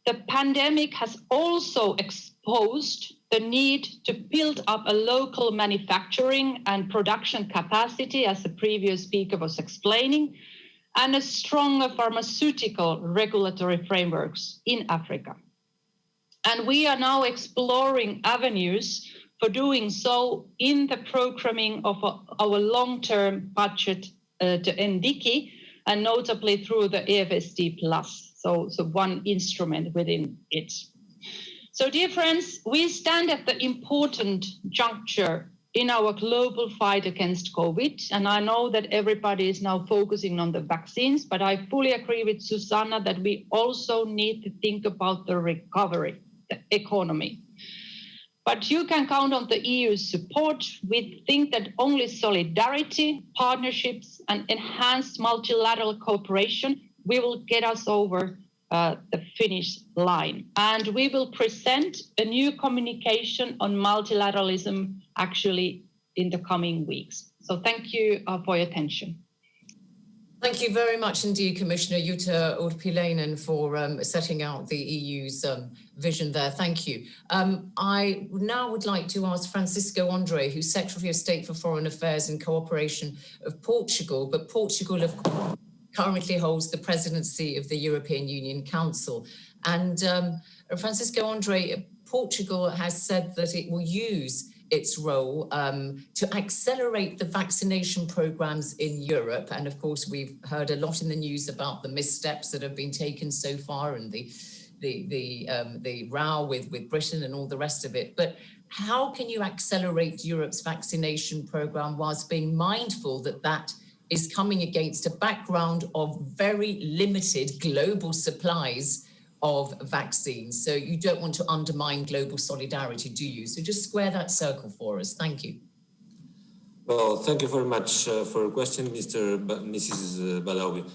The pandemic has also exposed the need to build up a local manufacturing and production capacity, as the previous speaker was explaining, and a stronger pharmaceutical regulatory frameworks in Africa. And we are now exploring avenues for doing so in the programming of our long-term budget to NDICI, and notably through the EFSD Plus. So one instrument within it. So dear friends, we stand at the important juncture in our global fight against COVID. And I know that everybody is now focusing on the vaccines, but I fully agree with Susanna that we also need to think about the recovery, the economy. But you can count on the EU's support. We think that only solidarity, partnerships, and enhanced multilateral cooperation will get us over the finish line. And we will present a new communication on multilateralism actually in the coming weeks. So thank you for your attention. Thank you very much indeed, Commissioner Jutta Urpilainen, for setting out the EU's vision there. Thank you. I now would like to ask Francisco André, who's Secretary of State for Foreign Affairs and Cooperation of Portugal, but Portugal, of course, currently holds the presidency of the European Union Council. And Francisco André, Portugal has said that it will use its role to accelerate the vaccination programs in Europe. And of course, we've heard a lot in the news about the missteps that have been taken so far and the row with Britain and all the rest of it. But how can you accelerate Europe's vaccination program whilst being mindful that that is coming against a background of very limited global supplies of vaccines? So you don't want to undermine global solidarity, do you? So just square that circle for us. Thank you. Well, thank you very much for your question, Mrs. Badawi.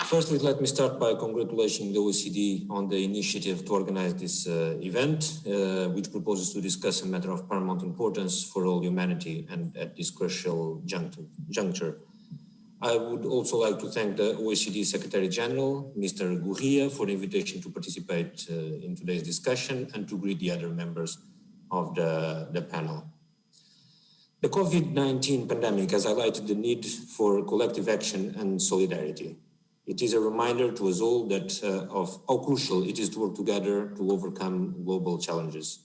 Firstly, let me start by congratulating the OECD on the initiative to organize this event, which proposes to discuss a matter of paramount importance for all humanity and at this crucial juncture. I would also like to thank the OECD Secretary-General, Mr. Gurria, for the invitation to participate in today's discussion and to greet the other members of the panel. The COVID-19 pandemic has highlighted the need for collective action and solidarity. It is a reminder to us all that of how crucial it is to work together to overcome global challenges.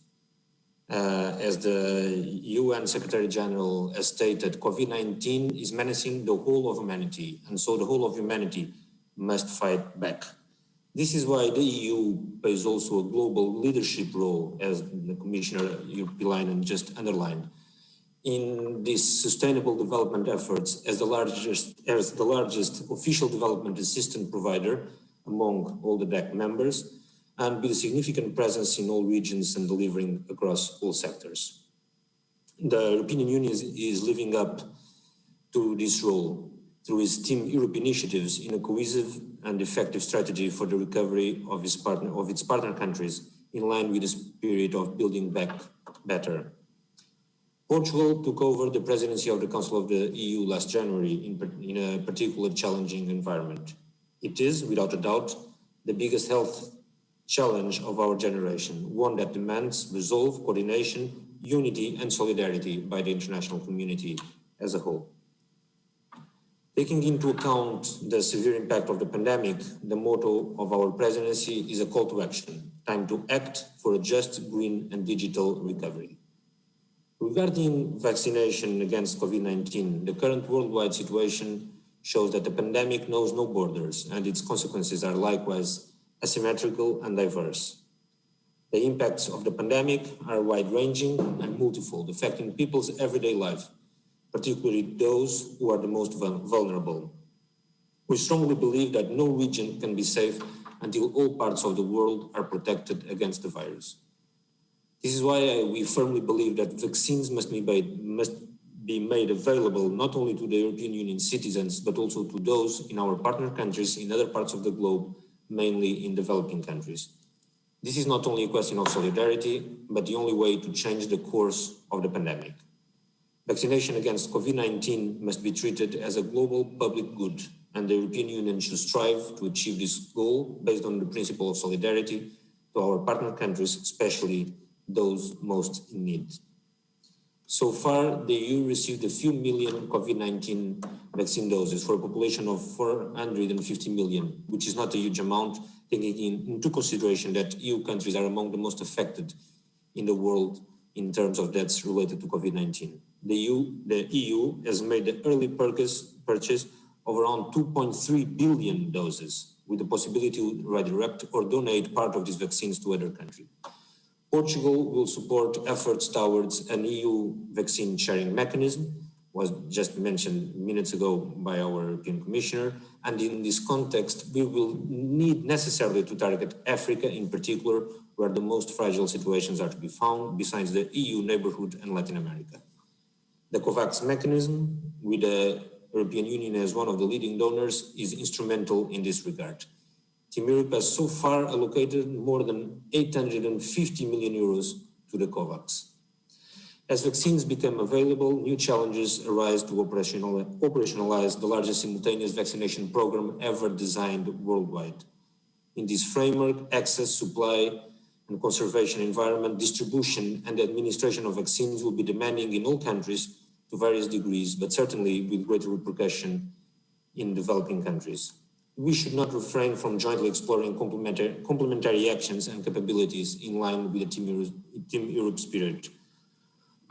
As the UN Secretary-General has stated, COVID-19 is menacing the whole of humanity, and so the whole of humanity must fight back. This is why the EU plays also a global leadership role, as the Commissioner Urpilainen just underlined, in these sustainable development efforts as the largest official development assistance provider among all the DAC members, and with a significant presence in all regions and delivering across all sectors. The European Union is living up to this role through its Team Europe initiatives in a cohesive and effective strategy for the recovery of its partner countries in line with the spirit of building back better. Portugal took over the presidency of the Council of the EU last January in a particularly challenging environment. It is, without a doubt, the biggest health challenge of our generation, one that demands resolve, coordination, unity and solidarity by the international community as a whole. Taking into account the severe impact of the pandemic, the motto of our presidency is a call to action, time to act for a just, green and digital recovery. Regarding vaccination against COVID-19, the current worldwide situation shows that the pandemic knows no borders and its consequences are likewise asymmetrical and diverse. The impacts of the pandemic are wide-ranging and multifold, affecting people's everyday life, particularly those who are the most vulnerable. We strongly believe that no region can be safe until all parts of the world are protected against the virus. This is why we firmly believe that vaccines must be made available not only to the European Union citizens, but also to those in our partner countries in other parts of the globe, mainly in developing countries. This is not only a question of solidarity, but the only way to change the course of the pandemic. Vaccination against COVID-19 must be treated as a global public good, and the European Union should strive to achieve this goal based on the principle of solidarity to our partner countries, especially those most in need. So far, the EU received a few million COVID-19 vaccine doses for a population of 450 million, which is not a huge amount, taking into consideration that EU countries are among the most affected in the world in terms of deaths related to COVID-19. The EU has made the early purchase of around 2.3 billion doses, with the possibility to redirect or donate part of these vaccines to other countries. Portugal will support efforts towards an EU vaccine sharing mechanism, was just mentioned minutes ago by our European Commissioner. And in this context, we will need necessarily to target Africa in particular, where the most fragile situations are to be found, besides the EU neighborhood and Latin America. The COVAX mechanism, with the European Union as one of the leading donors, is instrumental in this regard. Team Europe has so far allocated more than 850 million euros to the COVAX. As vaccines become available, new challenges arise to operationalize the largest simultaneous vaccination program ever designed worldwide. In this framework, access, supply, and conservation environment, distribution, and administration of vaccines will be demanding in all countries to various degrees, but certainly with greater repercussion in developing countries. We should not refrain from jointly exploring complementary actions and capabilities in line with the Team Europe spirit.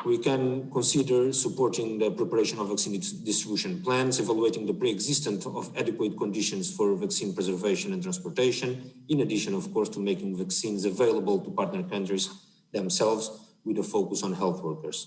We can consider supporting the preparation of vaccine distribution plans, evaluating the pre-existence of adequate conditions for vaccine preservation and transportation, in addition, of course, to making vaccines available to partner countries themselves with a focus on health workers.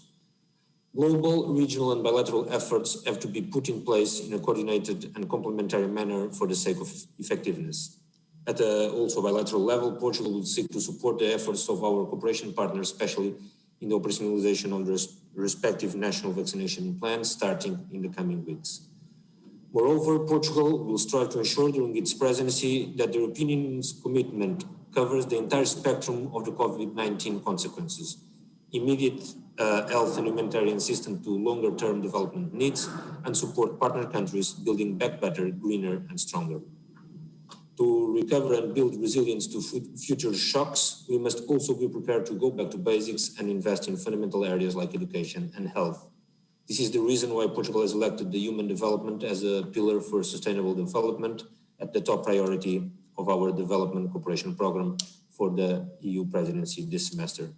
Global, regional, and bilateral efforts have to be put in place in a coordinated and complementary manner for the sake of effectiveness. At a also bilateral level, Portugal will seek to support the efforts of our cooperation partners, especially in the operationalization of the respective national vaccination plans starting in the coming weeks. Moreover, Portugal will strive to ensure during its presidency that the European Union's commitment covers the entire spectrum of the COVID-19 consequences, immediate health and humanitarian assistance to longer-term development needs, and support partner countries building back better, greener, and stronger. To recover and build resilience to future shocks, we must also be prepared to go back to basics and invest in fundamental areas like education and health. This is the reason why Portugal has elected the human development as a pillar for sustainable development at the top priority of our development cooperation program for the EU presidency this semester.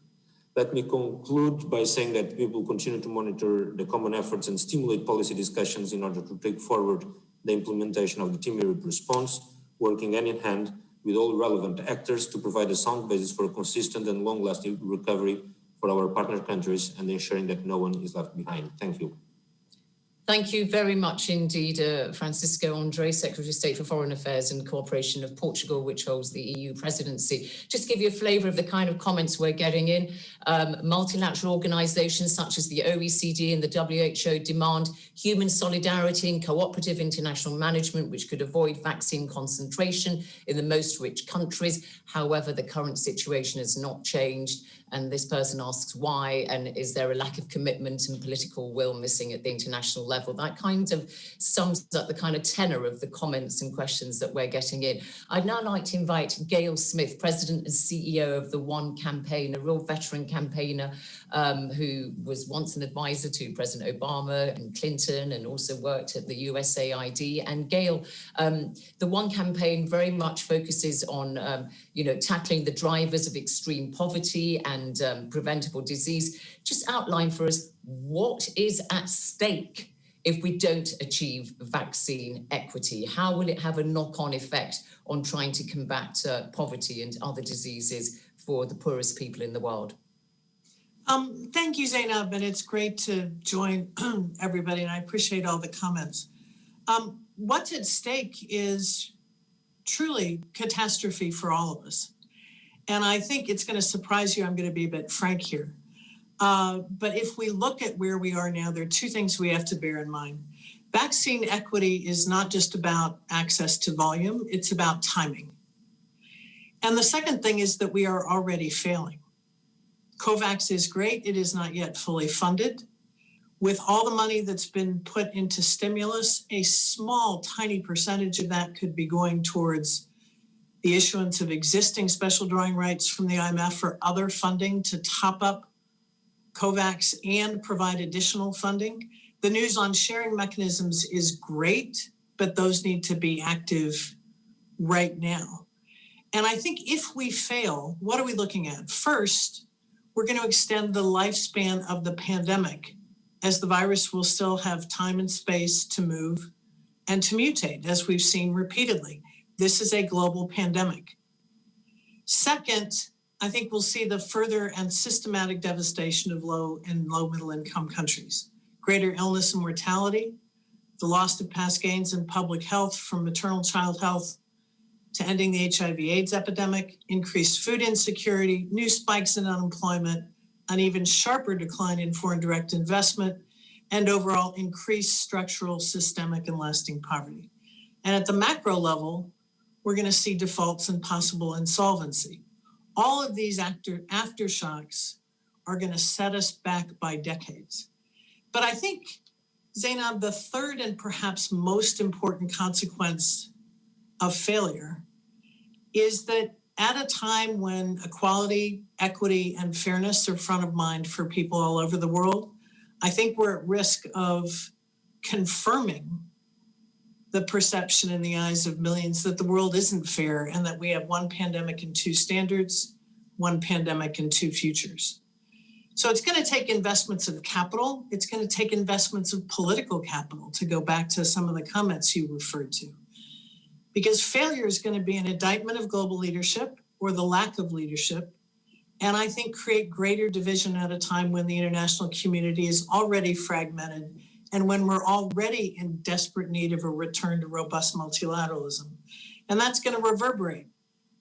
Let me conclude by saying that we will continue to monitor the common efforts and stimulate policy discussions in order to take forward the implementation of the Team Europe response, working hand in hand with all relevant actors to provide a sound basis for a consistent and long-lasting recovery for our partner countries and ensuring that no one is left behind. Thank you. Thank you very much indeed, Francisco André, Secretary of State for Foreign Affairs and Cooperation of Portugal, which holds the EU presidency. Just to give you a flavour of the kind of comments we're getting in, multilateral organisations such as the OECD and the WHO demand human solidarity and cooperative international management, which could avoid vaccine concentration in the most rich countries. However, the current situation has not changed. And this person asks why, and is there a lack of commitment and political will missing at the international level? That kind of sums up the kind of tenor of the comments and questions that we're getting in. I'd now like to invite Gayle Smith, President and CEO of the One Campaign, a real veteran campaigner who was once an advisor to President Obama and Clinton and also worked at the USAID. And Gayle, the One Campaign very much focuses on tackling the drivers of extreme poverty and preventable disease. Just outline for us what is at stake if we don't achieve vaccine equity. How will it have a knock-on effect on trying to combat poverty and other diseases for the poorest people in the world? Thank you, Zeinab, and it's great to join everybody, and I appreciate all the comments. What's at stake is truly catastrophe for all of us. And I think it's going to surprise you. I'm going to be a bit frank here. But if we look at where we are now, there are two things we have to bear in mind. Vaccine equity is not just about access to volume, it's about timing. And the second thing is that we are already failing. COVAX is great. It is not yet fully funded. With all the money that's been put into stimulus, a small, tiny percentage of that could be going towards the issuance of existing special drawing rights from the IMF for other funding to top up COVAX and provide additional funding. The news on sharing mechanisms is great, but those need to be active right now. And I think if we fail, what are we looking at? First, we're going to extend the lifespan of the pandemic, as the virus will still have time and space to move and to mutate, as we've seen repeatedly. This is a global pandemic. Second, I think we'll see the further and systematic devastation of low and low middle income countries, greater illness and mortality, the loss of past gains in public health from maternal child health to ending the HIV/AIDS epidemic, increased food insecurity, new spikes in unemployment, an even sharper decline in foreign direct investment, and overall increased structural, systemic, and lasting poverty. And at the macro level, we're going to see defaults and possible insolvency. All of these aftershocks are going to set us back by decades. But I think, Zeinab, the third and perhaps most important consequence of failure is that at a time when equality, equity, and fairness are front of mind for people all over the world, I think we're at risk of confirming the perception in the eyes of millions that the world isn't fair and that we have one pandemic and two standards, one pandemic and two futures. So it's going to take investments of capital. It's going to take investments of political capital, to go back to some of the comments you referred to. Because failure is going to be an indictment of global leadership or the lack of leadership, and I think create greater division at a time when the international community is already fragmented and when we're already in desperate need of a return to robust multilateralism. And that's going to reverberate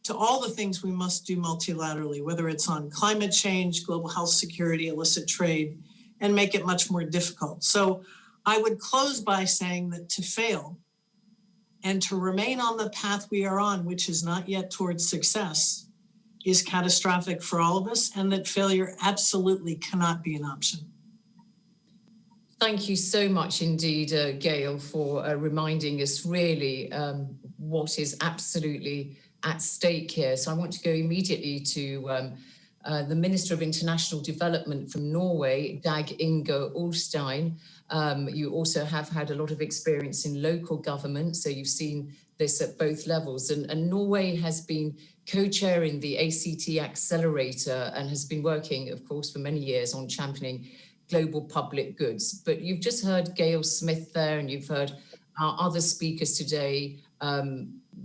to all the things we must do multilaterally, whether it's on climate change, global health security, illicit trade, and make it much more difficult. So I would close by saying that to fail and to remain on the path we are on, which is not yet towards success, is catastrophic for all of us, and that failure absolutely cannot be an option. Thank you so much indeed, Gayle, for reminding us really what is absolutely at stake here. So I want to go immediately to the Minister of International Development from Norway, Dag Inge Ulstein. You also have had a lot of experience in local government, so you've seen this at both levels. And Norway has been co-chairing the ACT Accelerator and has been working, of course, for many years on championing global public goods. But you've just heard Gayle Smith there, and you've heard our other speakers today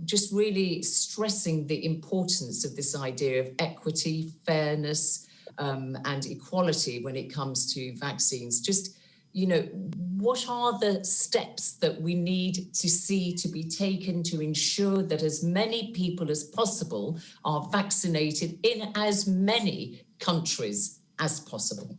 just really stressing the importance of this idea of equity, fairness, and equality when it comes to vaccines. Just, you know, what are the steps that we need to see to be taken to ensure that as many people as possible are vaccinated in as many countries as possible?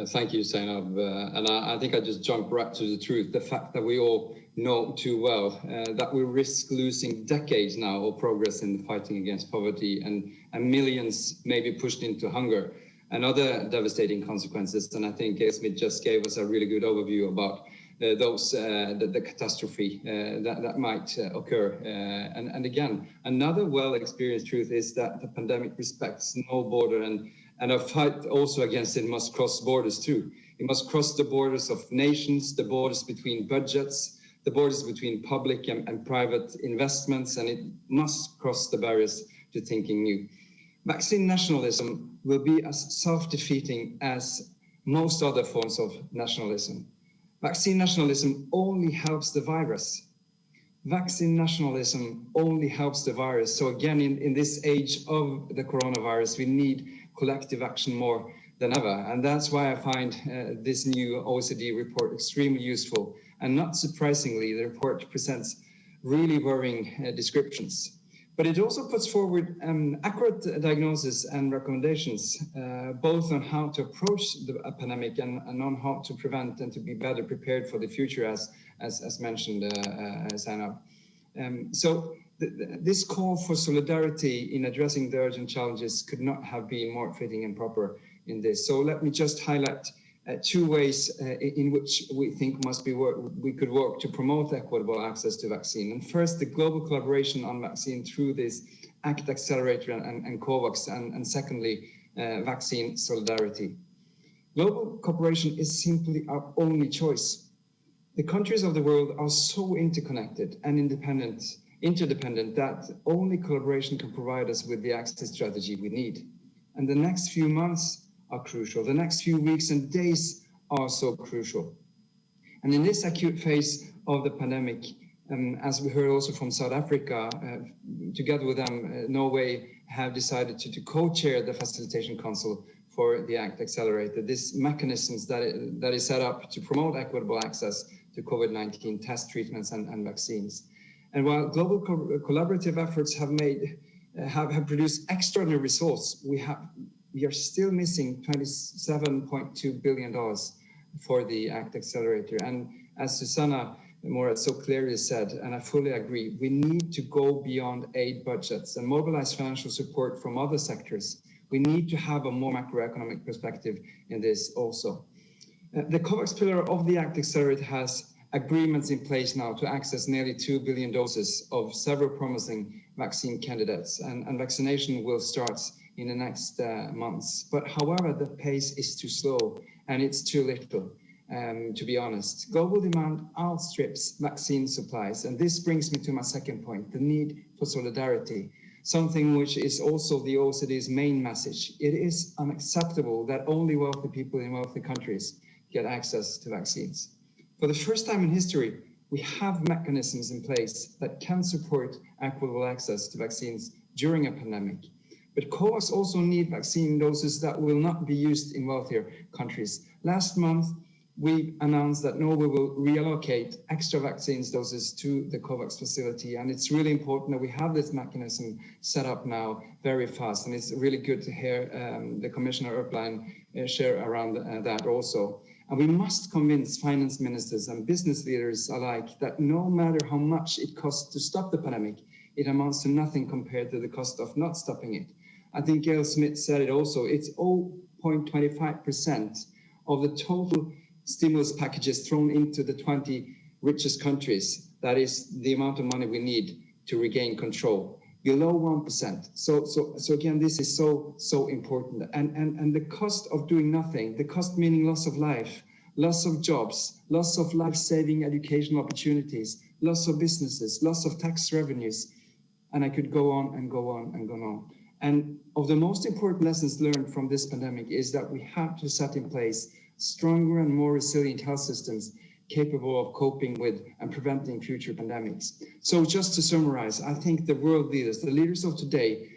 Thank you, Zeinab. And I think I just jump right to the truth. The fact that we all know too well that we risk losing decades now of progress in the fighting against poverty, and millions may be pushed into hunger and other devastating consequences. And I think Gayle Smith just gave us a really good overview about the catastrophe that might occur. And again, another well-experienced truth is that the pandemic respects no border, and our fight also against it must cross borders too. It must cross the borders of nations, the borders between budgets, the borders between public and private investments, and it must cross the barriers to thinking new. Vaccine nationalism will be as self-defeating as most other forms of nationalism. Vaccine nationalism only helps the virus. Vaccine nationalism only helps the virus. So again, in this age of the coronavirus, we need collective action more than ever. And that's why I find this new OECD report extremely useful. And not surprisingly, the report presents really worrying descriptions. But it also puts forward accurate diagnosis and recommendations, both on how to approach the pandemic and on how to prevent and to be better prepared for the future, as mentioned, Zeinab. So this call for solidarity in addressing the urgent challenges could not have been more fitting and proper in this. So let me just highlight two ways in which we think we could work to promote equitable access to vaccine. And first, the global collaboration on vaccine through this ACT Accelerator and COVAX, and secondly, vaccine solidarity. Global cooperation is simply our only choice. The countries of the world are so interconnected and interdependent that only collaboration can provide us with the access strategy we need. And the next few months are crucial. The next few weeks and days are so crucial. And in this acute phase of the pandemic, As we heard also from South Africa, together with them, Norway have decided to co-chair the Facilitation Council for the ACT Accelerator. This mechanisms that is set up to promote equitable access to COVID-19 test treatments and vaccines. And while global collaborative efforts have produced extraordinary results, we are still missing $27.2 billion for the ACT Accelerator. And as Susanna Morat so clearly said, and I fully agree, we need to go beyond aid budgets and mobilize financial support from other sectors. We need to have a more macroeconomic perspective in this also. The COVAX pillar of the ACT Accelerator has agreements in place now to access nearly 2 billion doses of several promising vaccine candidates, and vaccination will start in the next months. But however, the pace is too slow and it's too little. To be honest, global demand outstrips vaccine supplies. And this brings me to my second point, the need for solidarity, something which is also the OECD's main message. It is unacceptable that only wealthy people in wealthy countries get access to vaccines. For the first time in history, we have mechanisms in place that can support equitable access to vaccines during a pandemic. But COVAX also need vaccine doses that will not be used in wealthier countries. Last month, we announced that Norway will reallocate extra vaccines doses to the COVAX facility. And it's really important that we have this mechanism set up now very fast. And it's really good to hear the Commissioner Erplein share around that also. And we must convince finance ministers and business leaders alike that no matter how much it costs to stop the pandemic, it amounts to nothing compared to the cost of not stopping it. I think Gayle Smith said it also, it's 0.25% of the total stimulus packages thrown into the 20 richest countries. That is the amount of money we need to regain control, below 1%. So again, this is so important. And the cost of doing nothing, the cost meaning loss of life, loss of jobs, loss of life-saving educational opportunities, loss of businesses, loss of tax revenues, and I could go on and go on and go on. And of the most important lessons learned from this pandemic is that we have to set in place stronger and more resilient health systems capable of coping with and preventing future pandemics. So just to summarize, I think the world leaders, the leaders of today,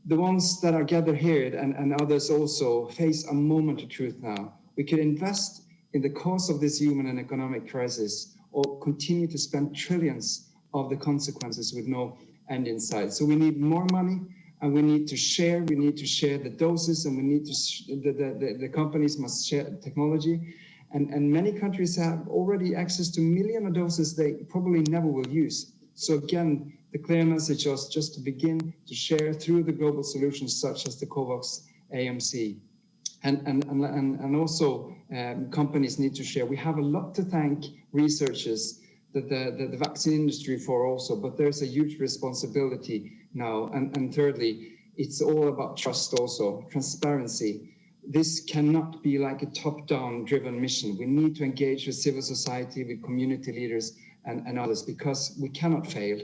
the ones that are gathered here and others also face a moment of truth now. We could invest in the cause of this human and economic crisis or continue to spend trillions of the consequences with no end in sight. So we need more money, and we need to share the doses, and we need to, the companies must share technology. And many countries have already access to millions of doses they probably never will use. So again, the clear message is just to begin to share through the global solutions such as the COVAX AMC. And also companies need to share. We have a lot to thank researchers, the vaccine industry for also, but there's a huge responsibility now. And thirdly, it's all about trust also, transparency. This cannot be like a top-down driven mission. We need to engage with civil society, with community leaders and others, because we cannot fail.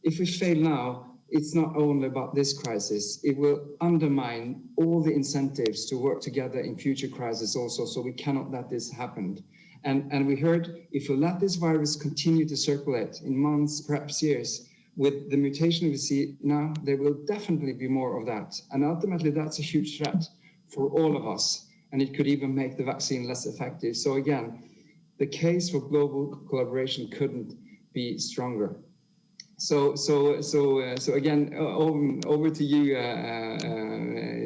If we fail now, it's not only about this crisis, it will undermine all the incentives to work together in future crises also, so we cannot let this happen. And we heard, if we let this virus continue to circulate in months, perhaps years, with the mutation we see now, there will definitely be more of that. And ultimately, that's a huge threat for all of us. And it could even make the vaccine less effective. So again, the case for global collaboration couldn't be stronger. So again, over to you,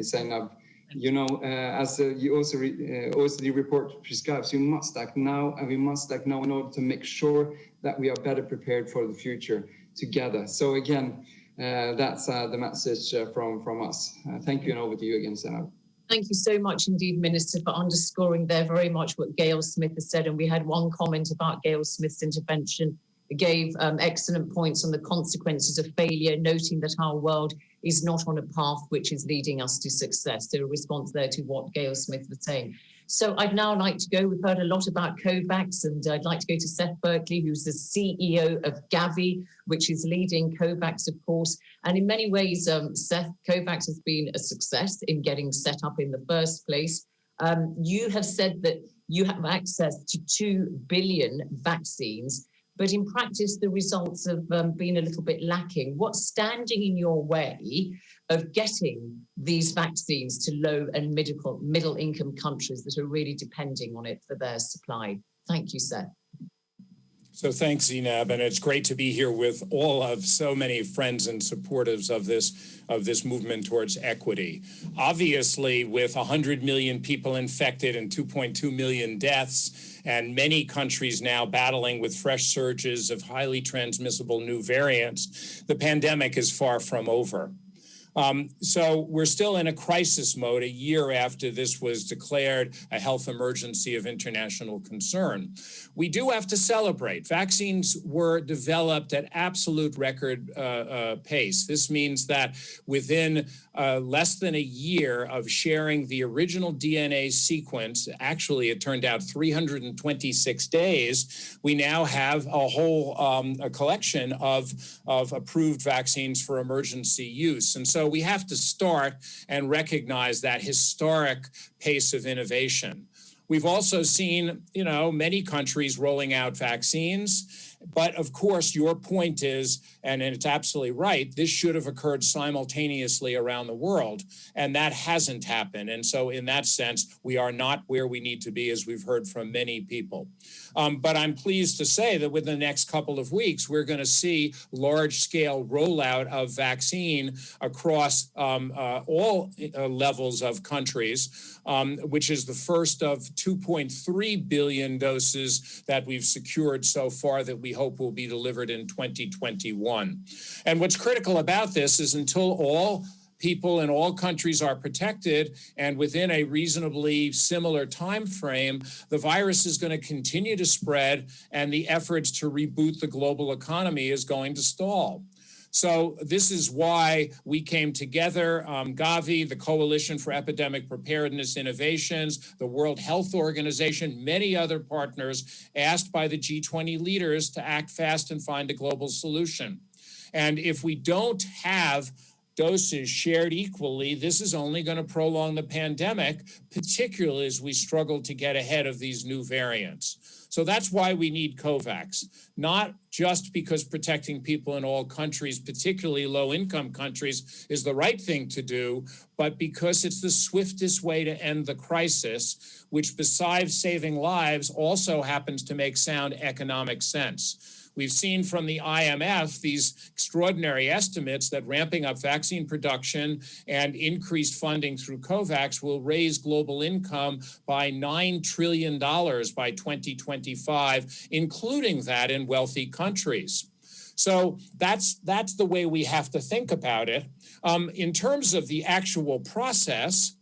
Zeinab. You know, as the OECD report prescribes, we must act now, and we must act now in order to make sure that we are better prepared for the future together. So again, that's the message from us. Thank you, and over to you again, Zeinab. Thank you so much indeed, Minister, for underscoring there very much what Gayle Smith has said. And we had one comment about Gayle Smith's intervention. It gave excellent points on the consequences of failure, noting that our world is not on a path which is leading us to success. So a response there to what Gayle Smith was saying. So I'd now like to go, we've heard a lot about COVAX, and I'd like to go to Seth Berkley, who's the CEO of Gavi, which is leading COVAX, of course. And in many ways, Seth, COVAX has been a success in getting set up in the first place. You have said that you have access to 2 billion vaccines. but in practice, the results have been a little bit lacking. What's standing in your way of getting these vaccines to low and middle income countries that are really depending on it for their supply? Thank you, Seth. So thanks, Zeinab, and it's great to be here with all of so many friends and supporters of this movement towards equity. Obviously, with 100 million people infected and 2.2 million deaths, and many countries now battling with fresh surges of highly transmissible new variants, the pandemic is far from over. So we're still in a crisis mode a year after this was declared a health emergency of international concern. We do have to celebrate. Vaccines were developed at absolute record pace. This means that within less than a year of sharing the original DNA sequence, actually it turned out 326 days, we now have a whole a collection of approved vaccines for emergency use. And so we have to start and recognize that historic pace of innovation. We've also seen, many countries rolling out vaccines. But of course, your point is, and it's absolutely right, this should have occurred simultaneously around the world, and that hasn't happened. And so in that sense, we are not where we need to be, as we've heard from many people. But I'm pleased to say that within the next couple of weeks, we're going to see large-scale rollout of vaccine across all levels of countries, which is the first of 2.3 billion doses that we've secured so far that we hope will be delivered in 2021. And what's critical about this is until all people in all countries are protected and within a reasonably similar time frame, the virus is going to continue to spread and the efforts to reboot the global economy is going to stall. So this is why we came together, Gavi, the Coalition for Epidemic Preparedness Innovations, the World Health Organization, many other partners asked by the G20 leaders to act fast and find a global solution. And if we don't have doses shared equally, this is only going to prolong the pandemic, particularly as we struggle to get ahead of these new variants. So that's why we need COVAX, not just because protecting people in all countries, particularly low-income countries, is the right thing to do, but because it's the swiftest way to end the crisis, which besides saving lives also happens to make sound economic sense. We've seen from the IMF these extraordinary estimates that ramping up vaccine production and increased funding through COVAX will raise global income by $9 trillion by 2025, including that in wealthy countries. So that's the way we have to think about it. In terms of the actual process,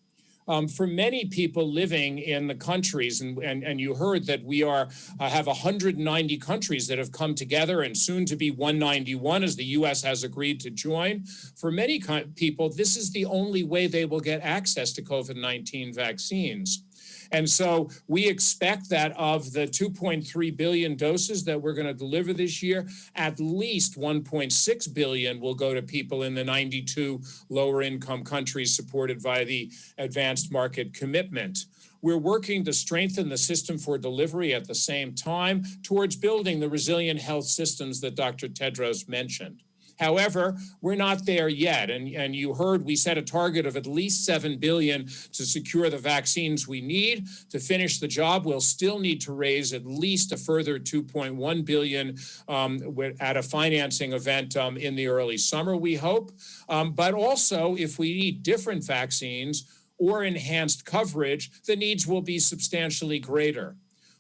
for many people living in the countries, and you heard that we have 190 countries that have come together and soon to be 191 as the U.S. has agreed to join. For many people, this is the only way they will get access to COVID-19 vaccines. And so we expect that of the 2.3 billion doses that we're going to deliver this year, at least 1.6 billion will go to people in the 92 lower income countries supported by the Advanced Market Commitment. We're working to strengthen the system for delivery at the same time towards building the resilient health systems that Dr. Tedros mentioned. However, we're not there yet. And you heard we set a target of at least 7 billion to secure the vaccines we need. To finish the job, we'll still need to raise at least a further 2.1 billion at a financing event in the early summer, we hope. But also, if we need different vaccines or enhanced coverage, the needs will be substantially greater.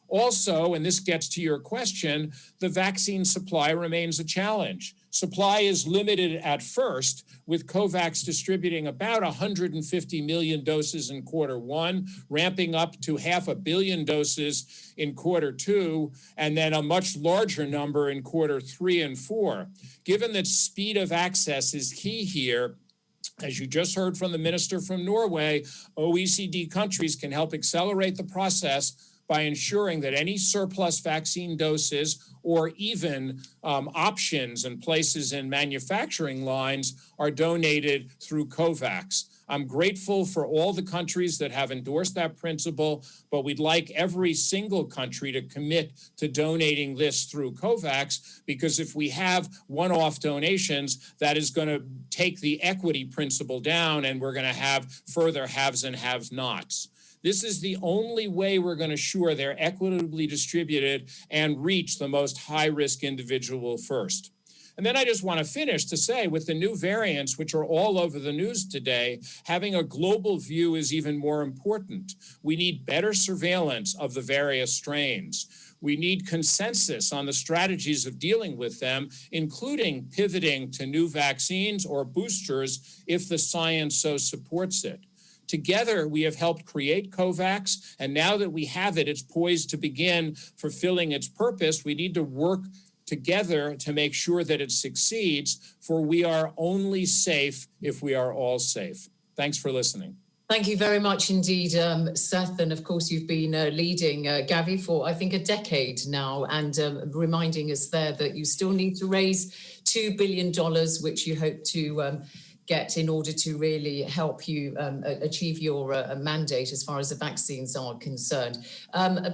Also, and this gets to your question, the vaccine supply remains a challenge. Supply is limited at first, with COVAX distributing about 150 million doses in Q1, ramping up to 500 million doses in Q2, and then a much larger number in Q3 and 4. Given that speed of access is key here, as you just heard from the minister from Norway, OECD countries can help accelerate the process by ensuring that any surplus vaccine doses or even options and places in manufacturing lines are donated through COVAX. I'm grateful for all the countries that have endorsed that principle, but we'd like every single country to commit to donating this through COVAX, because if we have one-off donations, that is going to take the equity principle down, and we're going to have further haves and have-nots. This is the only way we're going to ensure they're equitably distributed and reach the most high-risk individual first. And then I just want to finish to say, with the new variants, which are all over the news today, having a global view is even more important. We need better surveillance of the various strains. We need consensus on the strategies of dealing with them, including pivoting to new vaccines or boosters if the science so supports it. Together, we have helped create COVAX, and now that we have it, it's poised to begin fulfilling its purpose. We need to work together to make sure that it succeeds, for we are only safe if we are all safe. Thanks for listening. Thank you very much indeed, Seth. And of course, you've been leading Gavi for, I think, a decade now, and reminding us there that you still need to raise $2 billion, which you hope to get in order to really help you achieve your mandate as far as the vaccines are concerned.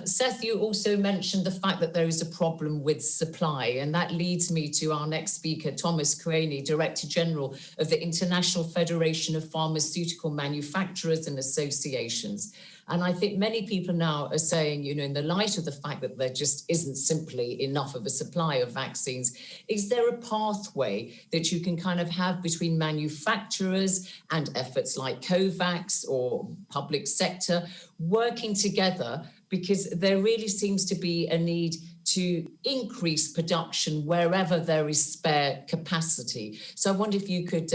Seth, you also mentioned the fact that there is a problem with supply, and that leads me to our next speaker, Thomas Creaney, Director General of the International Federation of Pharmaceutical Manufacturers and Associations. And I think many people now are saying, you know, in the light of the fact that there just isn't simply enough of a supply of vaccines, is there a pathway that you can kind of have between manufacturers and efforts like COVAX or public sector working together? Because there really seems to be a need to increase production wherever there is spare capacity. So I wonder if you could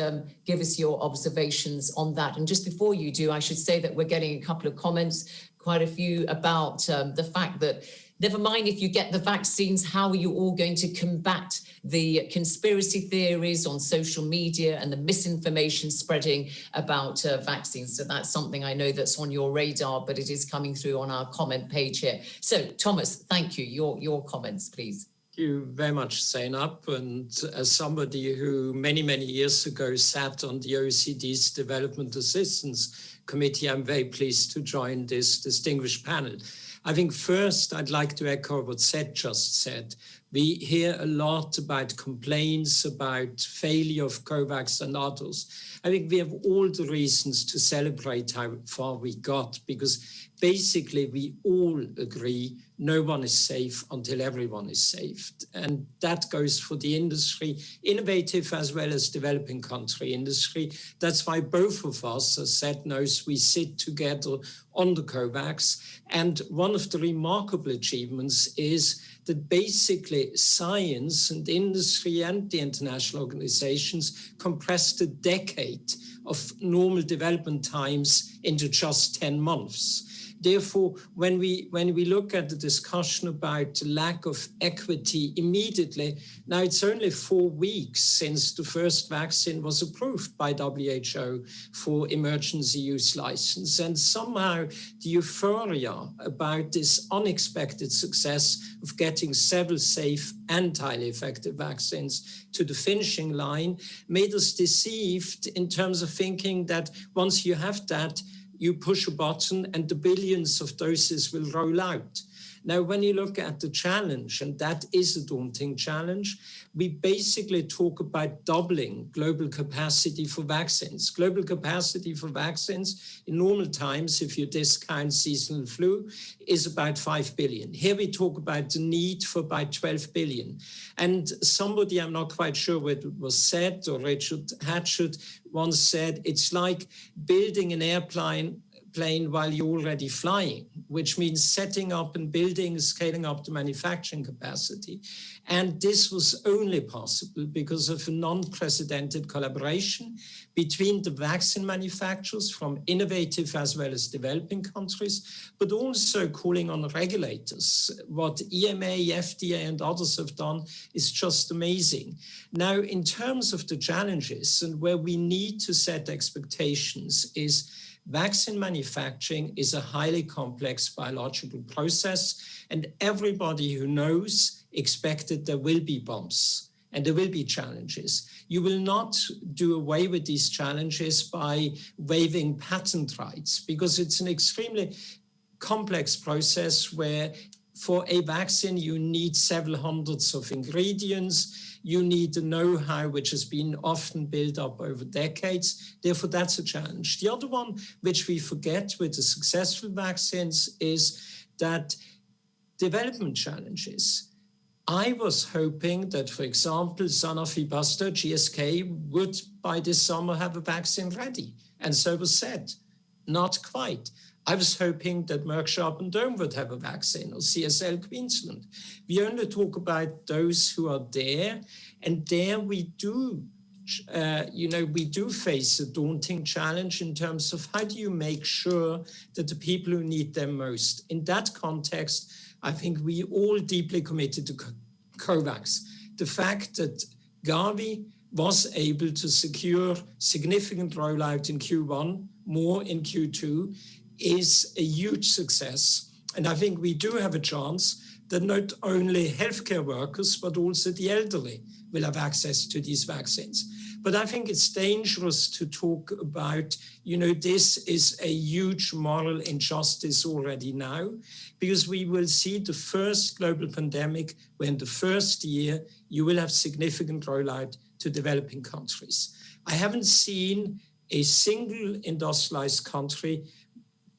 give us your observations on that. And just before you do, I should say that we're getting a couple of comments, quite a few, about the fact that never mind if you get the vaccines, how are you all going to combat the conspiracy theories on social media and the misinformation spreading about vaccines? So that's something I know that's on your radar, but it is coming through on our comment page here. So Thomas, thank you. Your comments, please. Thank you very much, Zeinab. And as somebody who many years ago sat on the OECD's Development Assistance Committee, I'm very pleased to join this distinguished panel. I think first I'd like to echo what Seth just said. We hear a lot about complaints about failure of COVAX and others. I think we have all the reasons to celebrate how far we got, because basically we all agree no one is safe until everyone is safe. And that goes for the industry, innovative as well as developing country industry. That's why both of us, as Seth knows, we sit together on the COVAX. And one of the remarkable achievements is that basically science and industry and the international organizations compressed a decade of normal development times into just 10 months. Therefore, when we look at the discussion about lack of equity immediately, now it's only 4 weeks since the first vaccine was approved by WHO for emergency use license. And somehow the euphoria about this unexpected success of getting several safe and highly effective vaccines to the finishing line made us deceived in terms of thinking that once you have that, you push a button and the billions of doses will roll out. Now, when you look at the challenge, and that is a daunting challenge, we basically talk about doubling global capacity for vaccines. Global capacity for vaccines in normal times, if you discount seasonal flu, is about 5 billion. Here we talk about the need for about 12 billion. And somebody, I'm not quite sure whether it was said, or Richard Hatchett once said, it's like building an airplane while you're already flying, which means setting up and building, scaling up the manufacturing capacity. And this was only possible because of an unprecedented collaboration between the vaccine manufacturers from innovative as well as developing countries, but also calling on regulators. What EMA, FDA, and others have done is just amazing. Now, in terms of the challenges and where we need to set expectations is vaccine manufacturing is a highly complex biological process, and everybody who knows expected there will be bumps and there will be challenges. You will not do away with these challenges by waiving patent rights, because it's an extremely complex process where for a vaccine, you need several hundreds of ingredients. You need the know-how, which has been often built up over decades. Therefore, that's a challenge. The other one, which we forget with the successful vaccines, is that development challenges. I was hoping that, for example, Sanofi Pasteur, GSK, would by this summer have a vaccine ready. And so was said, not quite. I was hoping that Merck Sharp and Dohme would have a vaccine, or CSL Queensland. We only talk about those who are there, and there we do, we do face a daunting challenge in terms of how do you make sure that the people who need them most. In that context, I think we all deeply committed to COVAX. The fact that Gavi was able to secure significant rollout in Q1, more in Q2, is a huge success. And I think we do have a chance that not only healthcare workers, but also the elderly will have access to these vaccines. But I think it's dangerous to talk about, this is a huge moral injustice already now, because we will see the first global pandemic when the first year you will have significant rollout to developing countries. I haven't seen a single industrialized country,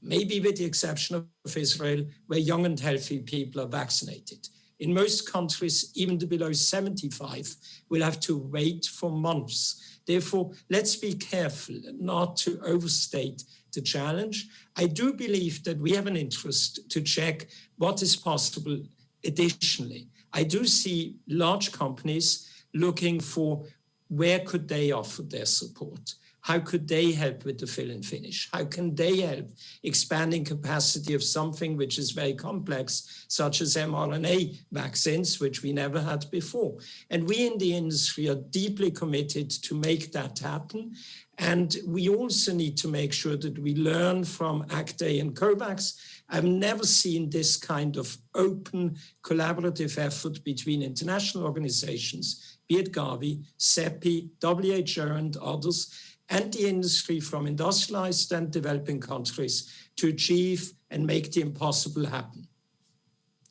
maybe with the exception of Israel, where young and healthy people are vaccinated. In most countries, even the below 75 will have to wait for months. Therefore, let's be careful not to overstate the challenge. I do believe that we have an interest to check what is possible additionally. I do see large companies looking for where could they offer their support. How could they help with the fill and finish? How can they help expanding capacity of something which is very complex, such as mRNA vaccines, which we never had before? And we in the industry are deeply committed to make that happen. And we also need to make sure that we learn from ACT-A and COVAX. I've never seen this kind of open collaborative effort between international organizations, be it Gavi, CEPI, WHO and others, and the industry from industrialized and developing countries to achieve and make the impossible happen.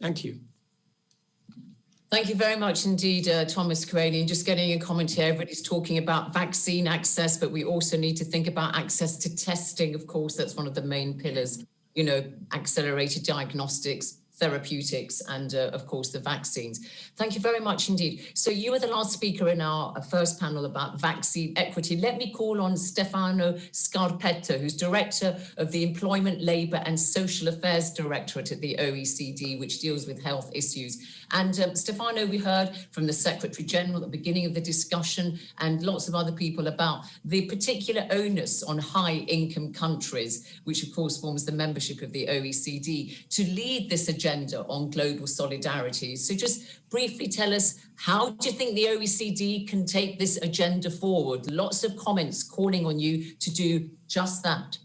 Thank you. Thank you very much indeed, Thomas Koehne. Just getting a comment here, everybody's talking about vaccine access, but we also need to think about access to testing. Of course, that's one of the main pillars, accelerated diagnostics, therapeutics, and of course the vaccines. Thank you very much indeed. So you were the last speaker in our first panel about vaccine equity. Let me call on Stefano Scarpetta, who's Director of the Employment, Labour and Social Affairs Directorate at the OECD, which deals with health issues. And Stefano, we heard from the Secretary-General at the beginning of the discussion and lots of other people about the particular onus on high-income countries, which of course forms the membership of the OECD, to lead this agenda on global solidarity. So just briefly tell us, how do you think the OECD can take this agenda forward? Lots of comments calling on you to do just that.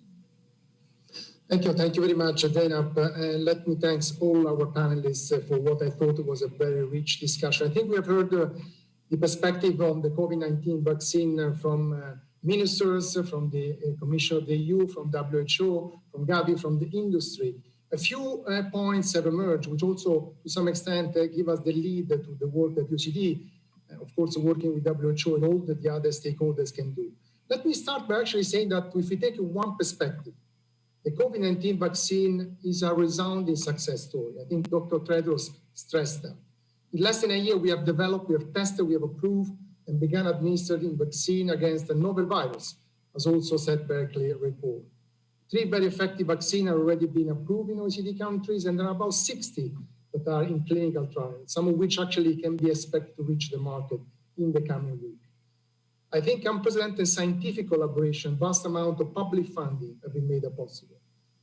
Thank you very much, Zeinab. And let me thank all our panelists for what I thought was a very rich discussion. I think we have heard the perspective on the COVID-19 vaccine from ministers, from the Commission of the EU, from WHO, from Gavi, from the industry. A few points have emerged, which also, to some extent, give us the lead to the work that OECD, of course, working with WHO and all that the other stakeholders can do. Let me start by actually saying that if we take one perspective, the COVID-19 vaccine is a resounding success story. I think Dr. Tedros stressed that. In less than a year, we have developed, we have tested, we have approved, and began administering vaccine against a novel virus, as also Seth Berkley report. 3 very effective vaccines are already been approved in OECD countries, and there are about 60 that are in clinical trials, some of which actually can be expected to reach the market in the coming week. I think unprecedented scientific collaboration, vast amount of public funding have been made possible.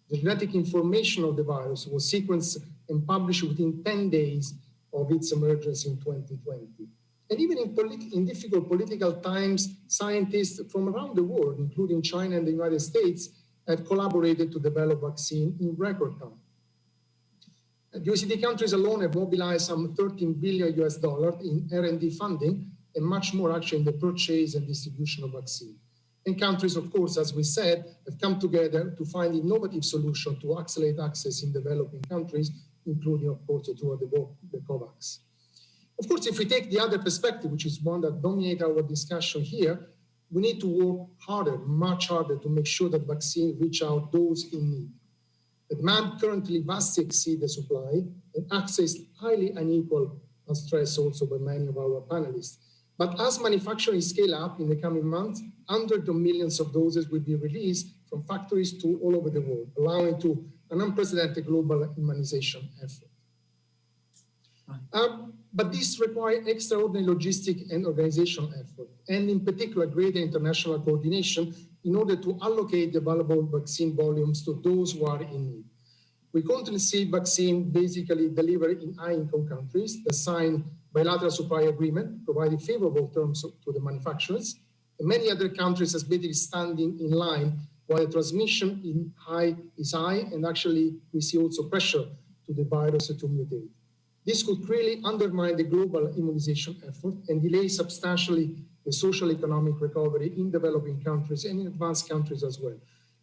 The genetic information of the virus was sequenced and published within 10 days of its emergence in 2020. And even in difficult political times, scientists from around the world, including China and the United States, have collaborated to develop vaccine in record time. The OECD countries alone have mobilized some $13 billion in R&D funding, and much more actually in the purchase and distribution of vaccine. And countries, of course, as we said, have come together to find innovative solutions to accelerate access in developing countries, including, of course, through the COVAX. Of course, if we take the other perspective, which is one that dominates our discussion here, we need to work harder, much harder, to make sure that vaccines reach out those in need. The demand currently vastly exceeds the supply, and access is highly unequal, as stressed also by many of our panelists. But as manufacturing scale up in the coming months, hundreds of millions of doses will be released from factories to all over the world, allowing to an unprecedented global immunization effort. But this requires extraordinary logistic and organizational effort, and in particular, greater international coordination in order to allocate the available vaccine volumes to those who are in need. We currently see vaccine basically delivered in high-income countries that sign bilateral supply agreement, providing favorable terms to the manufacturers, and many other countries are basically standing in line while the transmission is high, and actually we see also pressure to the virus to mutate. This could really undermine the global immunization effort and delay substantially the social economic recovery in developing countries and in advanced countries as well.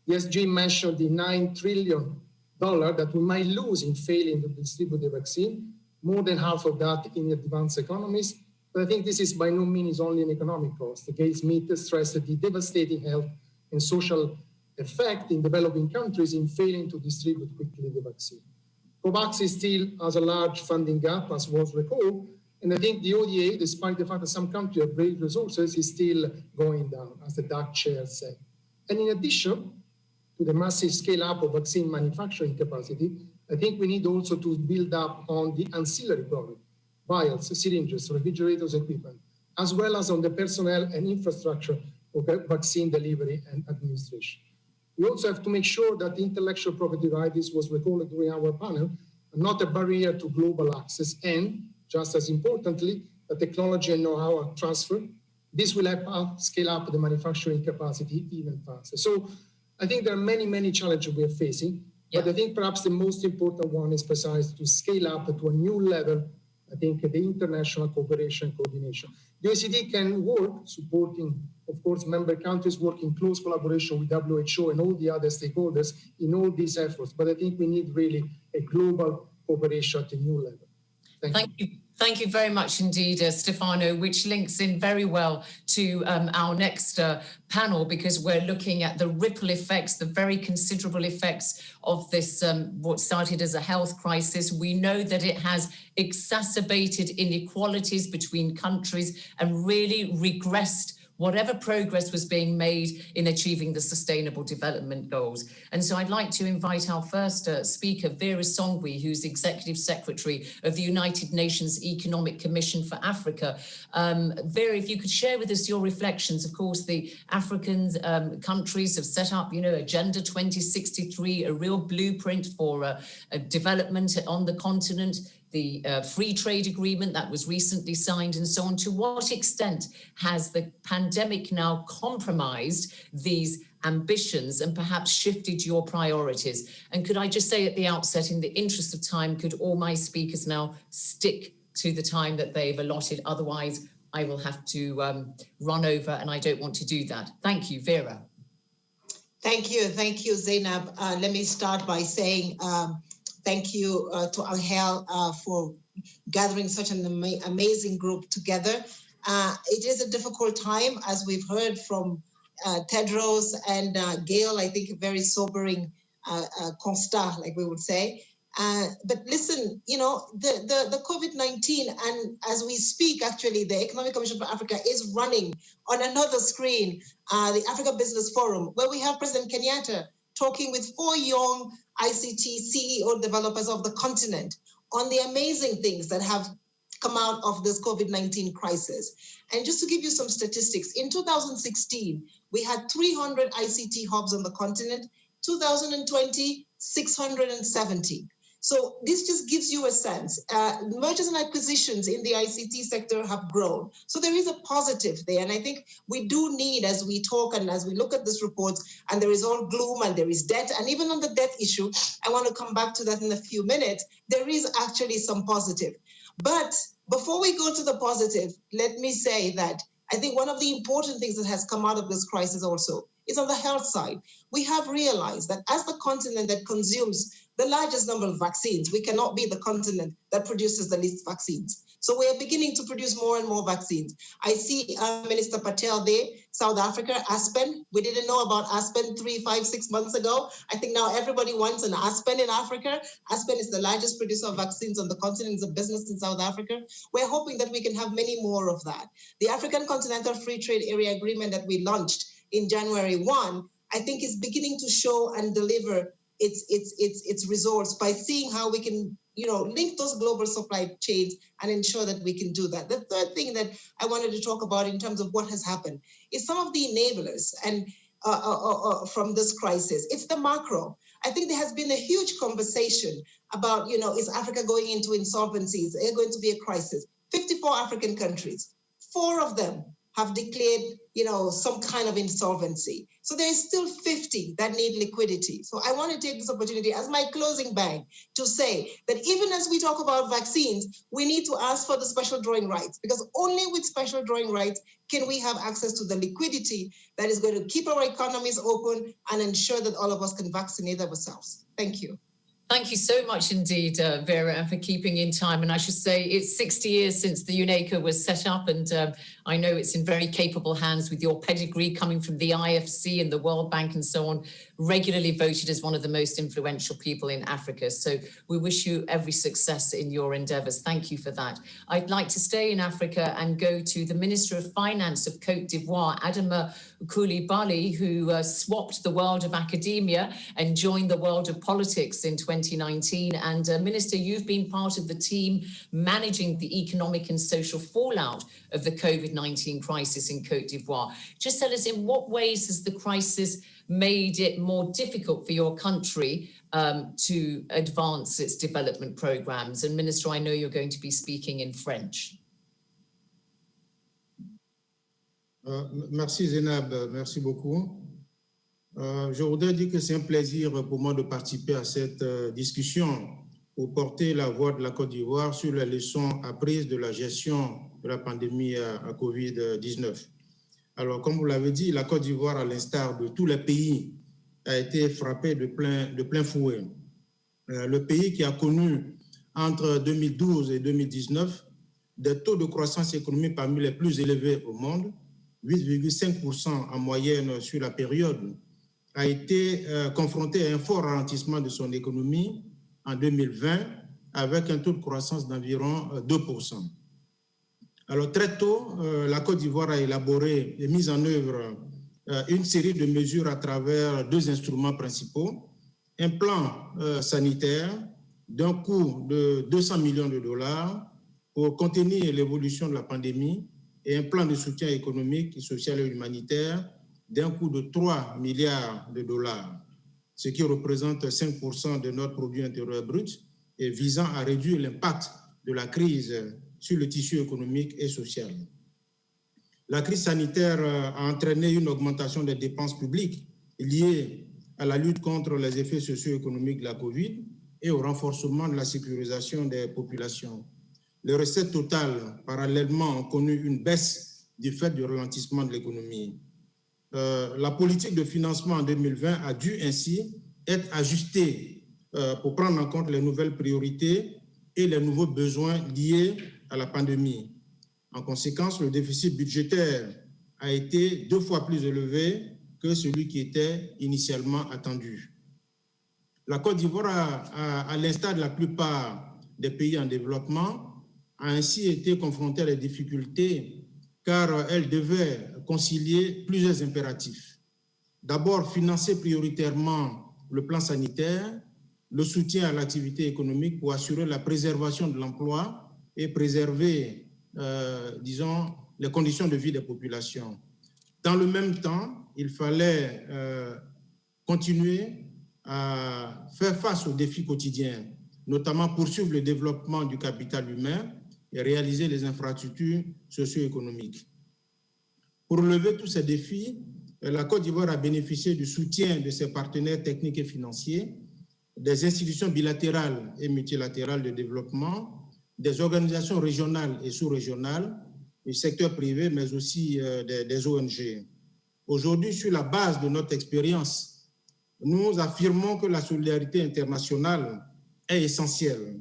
The SG mentioned the $9 trillion that we might lose in failing to distribute the vaccine, more than half of that in advanced economies. But I think this is by no means only an economic cost. Gayle Smith stressed the devastating health and social effect in developing countries in failing to distribute quickly the vaccine. COVAX still has a large funding gap, as was recalled, and I think the ODA, despite the fact that some countries have great resources, is still going down, as the DAC chair said. And in addition to the massive scale-up of vaccine manufacturing capacity, I think we need also to build up on the ancillary product, vials, syringes, refrigerators, equipment, as well as on the personnel and infrastructure of vaccine delivery and administration. We also have to make sure that intellectual property rights, this was recalled during our panel, are not a barrier to global access, and just as importantly, the technology and know-how are transferred. This will help us scale up the manufacturing capacity even faster. So I think there are many, many challenges we are facing, but I think perhaps the most important one is precisely to scale up to a new level, I think, the international cooperation and coordination. The OECD can work supporting, of course, member countries work in close collaboration with WHO and all the other stakeholders in all these efforts. But I think we need really a global cooperation at a new level. Thank you. Thank you very much indeed, Stefano, which links in very well to our next panel, because we're looking at the ripple effects, the very considerable effects of this, what started as a health crisis. We know that it has exacerbated inequalities between countries and really regressed whatever progress was being made in achieving the Sustainable Development Goals. And so I'd like to invite our first speaker, Vera Songwe, who's Executive Secretary of the United Nations Economic Commission for Africa. Vera, if you could share with us your reflections. Of course, the African countries have set up, Agenda 2063, a real blueprint for development on the continent, the free trade agreement that was recently signed and so on. To what extent has the pandemic now compromised these ambitions and perhaps shifted your priorities? And could I just say at the outset, in the interest of time, could all my speakers now stick to the time that they've allotted? Otherwise, I will have to run over, and I don't want to do that. Thank you, Vera. Thank you, Zeinab. Let me start by saying thank you to Ángel for gathering such an amazing group together. It is a difficult time, as we've heard from Tedros and Gayle. I think a very sobering constat, like we would say. But listen, the COVID-19, and as we speak, actually, the Economic Commission for Africa is running on another screen, the Africa Business Forum, where we have President Kenyatta talking with 4 young ICT CEO developers of the continent on the amazing things that have come out of this COVID-19 crisis. And just to give you some statistics, in 2016, we had 300 ICT hubs on the continent, 2020, 670. So this just gives you a sense. Mergers and acquisitions in the ICT sector have grown. So there is a positive there. And I think we do need, as we talk and as we look at this report, and there is all gloom and there is debt, and even on the debt issue, I want to come back to that in a few minutes, there is actually some positive. But Before we go to the positive, let me say that I think one of the important things that has come out of this crisis also is on the health side. We have realized that as the continent that consumes the largest number of vaccines, we cannot be the continent that produces the least vaccines. So we are beginning to produce more and more vaccines. I see Minister Patel there, South Africa, Aspen. We didn't know about Aspen 3, 5, 6 months ago. I think now everybody wants an Aspen in Africa. Aspen is the largest producer of vaccines on the continent. It's a business in South Africa. We're hoping that we can have many more of that. The African Continental Free Trade Area Agreement that we launched in January 1, I think is beginning to show and deliver its results by seeing how we can, link those global supply chains and ensure that we can do that. The third thing that I wanted to talk about in terms of what has happened is some of the enablers and from this crisis. It's the macro. I think there has been a huge conversation about, is Africa going into insolvencies? Is there going to be a crisis? 54 African countries, 4 of them have declared, some kind of insolvency. So there's still 50 that need liquidity. So I want to take this opportunity as my closing bang to say that even as we talk about vaccines, we need to ask for the special drawing rights, because only with special drawing rights can we have access to the liquidity that is going to keep our economies open and ensure that all of us can vaccinate ourselves. Thank you. Thank you so much indeed, Vera, for keeping in time. And I should say it's 60 years since the UNECA was set up, and I know it's in very capable hands with your pedigree coming from the IFC and the World Bank and so on, regularly voted as one of the most influential people in Africa. So we wish you every success in your endeavours. Thank you for that. I'd like to stay in Africa and go to the Minister of Finance of Côte d'Ivoire, Adama Coulibaly, who swapped the world of academia and joined the world of politics in 2019. And Minister, you've been part of the team managing the economic and social fallout of the COVID-19 crisis in Côte d'Ivoire. Just tell us, in what ways has the crisis made it more difficult for your country to advance its development programs? And Minister, I know you're going to be speaking in French. Merci Zeinab, merci beaucoup. Je voudrais dire que c'est un plaisir pour moi de participer à cette discussion pour porter la voix de la Côte d'Ivoire sur les leçons apprises de la gestion de la pandémie à COVID-19. Alors, comme vous l'avez dit, la Côte d'Ivoire, à l'instar de tous les pays, a été frappée de plein fouet. Le pays qui a connu entre 2012 et 2019 des taux de croissance économique parmi les plus élevés au monde, 8,5% en moyenne sur la période, a été confronté à un fort ralentissement de son économie en 2020 avec un taux de croissance d'environ 2%. Alors très tôt, la Côte d'Ivoire a élaboré et mis en œuvre une série de mesures à travers 2 instruments principaux. Un plan sanitaire d'un coût de 200 millions de dollars pour contenir l'évolution de la pandémie et un plan de soutien économique, social et humanitaire d'un coût de 3 milliards de dollars, ce qui représente 5% de notre produit intérieur brut et visant à réduire l'impact de la crise sur le tissu économique et social. La crise sanitaire a entraîné une augmentation des dépenses publiques liées à la lutte contre les effets socio-économiques de la COVID et au renforcement de la sécurisation des populations. Les recettes totales, parallèlement, ont connu une baisse du fait du ralentissement de l'économie. La politique de financement en 2020 a dû ainsi être ajustée pour prendre en compte les nouvelles priorités et les nouveaux besoins liés à la pandémie. En conséquence, le déficit budgétaire a été 2 fois plus élevé que celui qui était initialement attendu. La Côte d'Ivoire, à l'instar de la plupart des pays en développement, a ainsi été confrontée à des difficultés car elle devait concilier plusieurs impératifs. D'abord, financer prioritairement le plan sanitaire, le soutien à l'activité économique pour assurer la préservation de l'emploi et préserver, les conditions de vie des populations. Dans le même temps, il fallait continuer à faire face aux défis quotidiens, notamment poursuivre le développement du capital humain et réaliser les infrastructures socio-économiques. Pour relever tous ces défis, la Côte d'Ivoire a bénéficié du soutien de ses partenaires techniques et financiers, des institutions bilatérales et multilatérales de développement, des organisations régionales et sous-régionales, du secteur privé, mais aussi des ONG. Aujourd'hui, sur la base de notre expérience, nous affirmons que la solidarité internationale est essentielle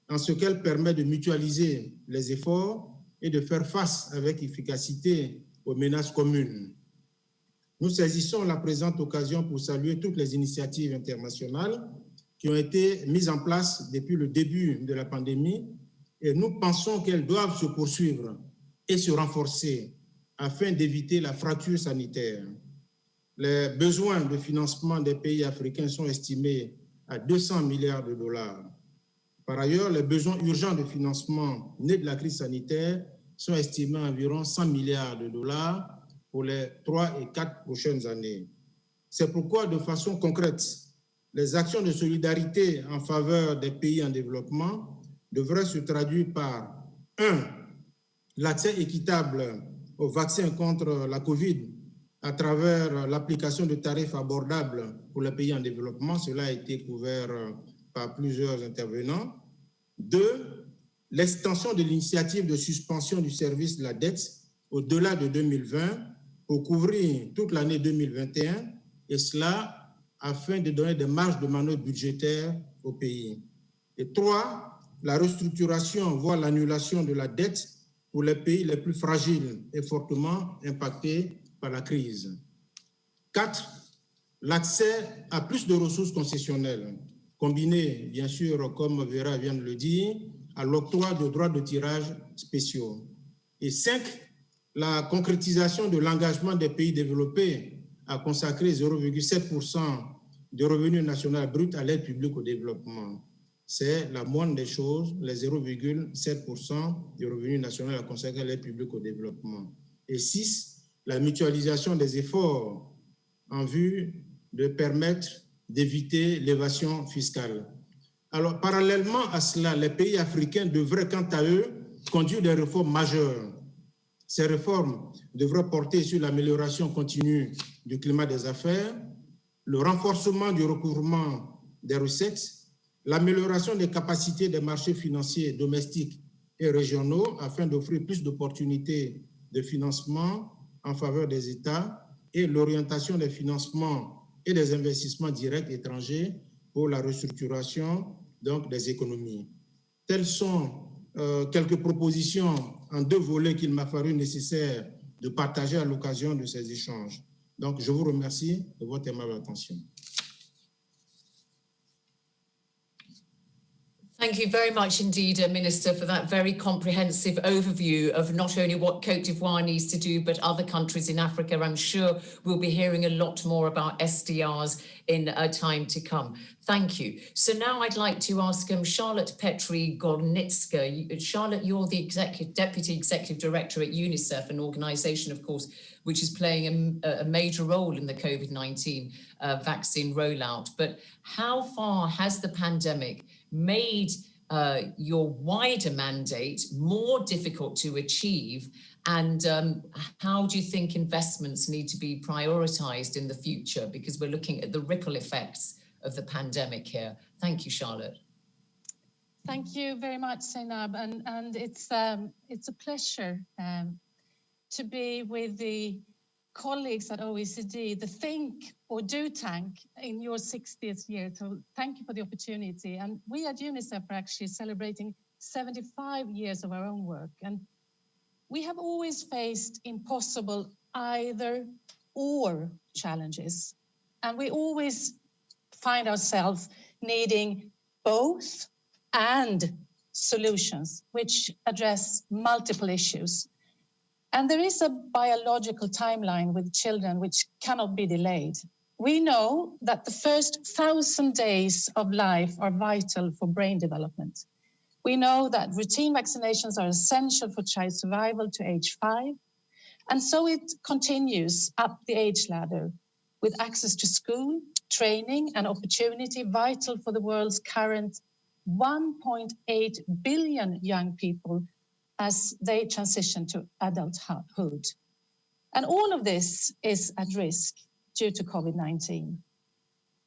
en ce qu'elle permet de mutualiser les efforts et de faire face avec efficacité aux menaces communes. Nous saisissons la présente occasion pour saluer toutes les initiatives internationales qui ont été mises en place depuis le début de la pandémie et nous pensons qu'elles doivent se poursuivre et se renforcer afin d'éviter la fracture sanitaire. Les besoins de financement des pays africains sont estimés à 200 milliards de dollars. Par ailleurs, les besoins urgents de financement nés de la crise sanitaire sont estimés à environ 100 milliards de dollars pour les 3 et 4 prochaines années. C'est pourquoi, de façon concrète, les actions de solidarité en faveur des pays en développement devraient se traduire par 1. L'accès équitable aux vaccins contre la COVID à travers l'application de tarifs abordables pour les pays en développement. Cela a été couvert par plusieurs intervenants. 2. L'extension de l'initiative de suspension du service de la dette au-delà de 2020 pour couvrir toute l'année 2021 et cela afin de donner des marges de manœuvre budgétaires au pays. Et 3. La restructuration, voire l'annulation de la dette pour les pays les plus fragiles et fortement impactés par la crise. 4. L'accès à plus de ressources concessionnelles, combiné, bien sûr, comme Vera vient de le dire, à l'octroi de droits de tirage spéciaux. Et 5. La concrétisation de l'engagement des pays développés à consacrer 0,7% du revenu national brut à l'aide publique au développement. C'est la moindre des choses, les 0,7% du revenu national à consacrer à l'aide publique au développement. Et 6. La mutualisation des efforts en vue de permettre d'éviter l'évasion fiscale. Alors, parallèlement à cela, les pays africains devraient, quant à eux, conduire des réformes majeures. Ces réformes devraient porter sur l'amélioration continue du climat des affaires, le renforcement du recouvrement des recettes, l'amélioration des capacités des marchés financiers domestiques et régionaux afin d'offrir plus d'opportunités de financement en faveur des États et l'orientation des financements et des investissements directs étrangers pour la restructuration donc, des économies. Telles sont quelques propositions en 2 volets qu'il m'a fallu nécessaire de partager à l'occasion de ces échanges. Donc, je vous remercie de votre aimable attention. Thank you very much indeed, Minister, for that very comprehensive overview of not only what Côte d'Ivoire needs to do, but other countries in Africa. I'm sure we'll be hearing a lot more about SDRs in time to come. Thank you. So now I'd like to ask Charlotte Petri-Gornitska. Charlotte, you're the Deputy Executive Director at UNICEF, an organisation, of course, which is playing a major role in the COVID-19 vaccine rollout. But how far has the pandemic made your wider mandate more difficult to achieve? And how do you think investments need to be prioritized in the future? Because we're looking at the ripple effects of the pandemic here. Thank you, Charlotte. Thank you very much, Zeinab. And it's a pleasure to be with the colleagues at OECD, the Think or Do Tank in your 60th year. So thank you for the opportunity. And we at UNICEF are actually celebrating 75 years of our own work. And we have always faced impossible either or challenges. And we always find ourselves needing both and solutions which address multiple issues. And there is a biological timeline with children which cannot be delayed. We know that the first 1,000 days of life are vital for brain development. We know that routine vaccinations are essential for child survival to age 5. And so it continues up the age ladder with access to school, training and opportunity vital for the world's current 1.8 billion young people as they transition to adulthood. And all of this is at risk due to COVID-19.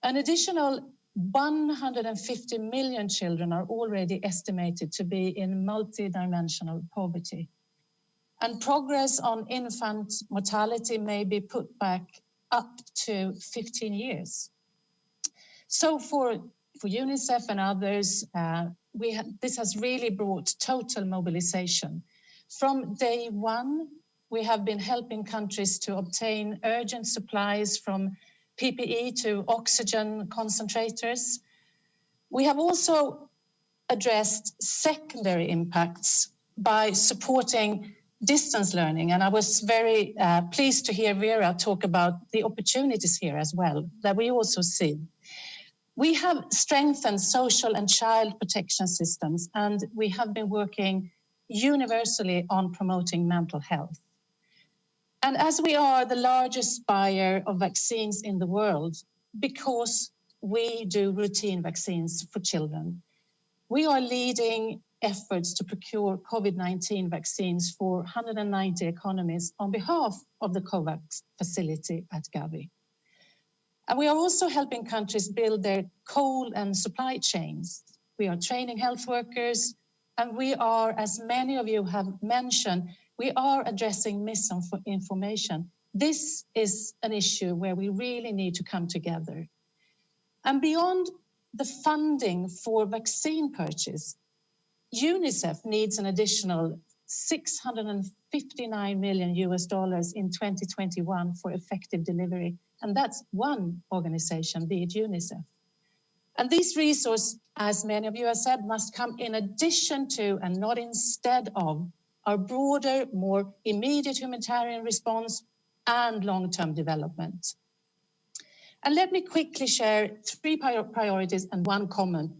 An additional 150 million children are already estimated to be in multidimensional poverty. And progress on infant mortality may be put back up to 15 years. So for UNICEF and others, this has really brought total mobilization. From day one, we have been helping countries to obtain urgent supplies from PPE to oxygen concentrators. We have also addressed secondary impacts by supporting distance learning. And I was very pleased to hear Vera talk about the opportunities here as well, that we also see. We have strengthened social and child protection systems, and we have been working universally on promoting mental health. And as we are the largest buyer of vaccines in the world, because we do routine vaccines for children, we are leading efforts to procure COVID-19 vaccines for 190 economies on behalf of the COVAX facility at Gavi. And we are also helping countries build their cold and supply chains. We are training health workers, and we are, as many of you have mentioned, we are addressing misinformation. This is an issue where we really need to come together. And beyond the funding for vaccine purchase, UNICEF needs an additional $659 million in 2021 for effective delivery. And that's one organization, be it UNICEF. And these resources, as many of you have said, must come in addition to and not instead of our broader, more immediate humanitarian response and long-term development. And let me quickly share 3 priorities and 1 comment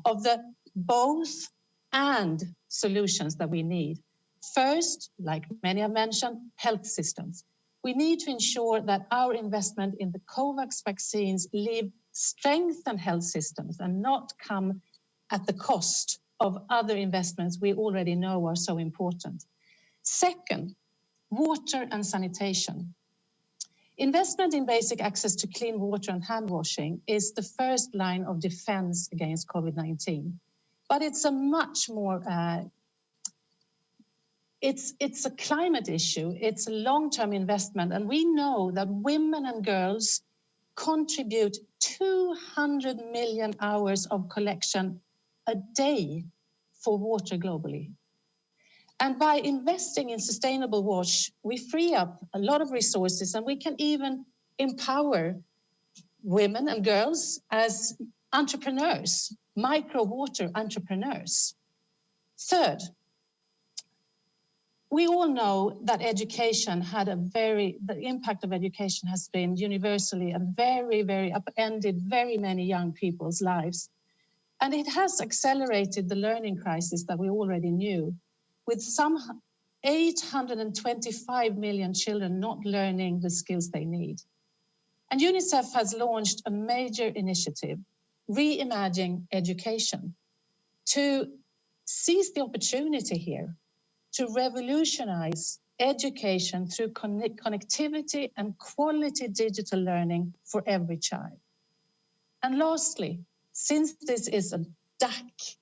of the both and solutions that we need. First, like many have mentioned, health systems. We need to ensure that our investment in the COVAX vaccines leave strengthened health systems and not come at the cost of other investments we already know are so important. Second, water and sanitation. Investment in basic access to clean water and hand washing is the first line of defense against COVID-19. But it's a much more, it's a climate issue, it's a long-term investment, and we know that women and girls contribute 200 million hours of collection a day for water globally. And by investing in sustainable wash, we free up a lot of resources, and we can even empower women and girls as entrepreneurs, micro water entrepreneurs. Third, we all know that education had the impact of education has been universally and very upended very many young people's lives. And it has accelerated the learning crisis that we already knew, with some 825 million children not learning the skills they need. And UNICEF has launched a major initiative, Reimagine Education, to seize the opportunity here to revolutionize education through connectivity and quality digital learning for every child. And lastly, since this is a DAC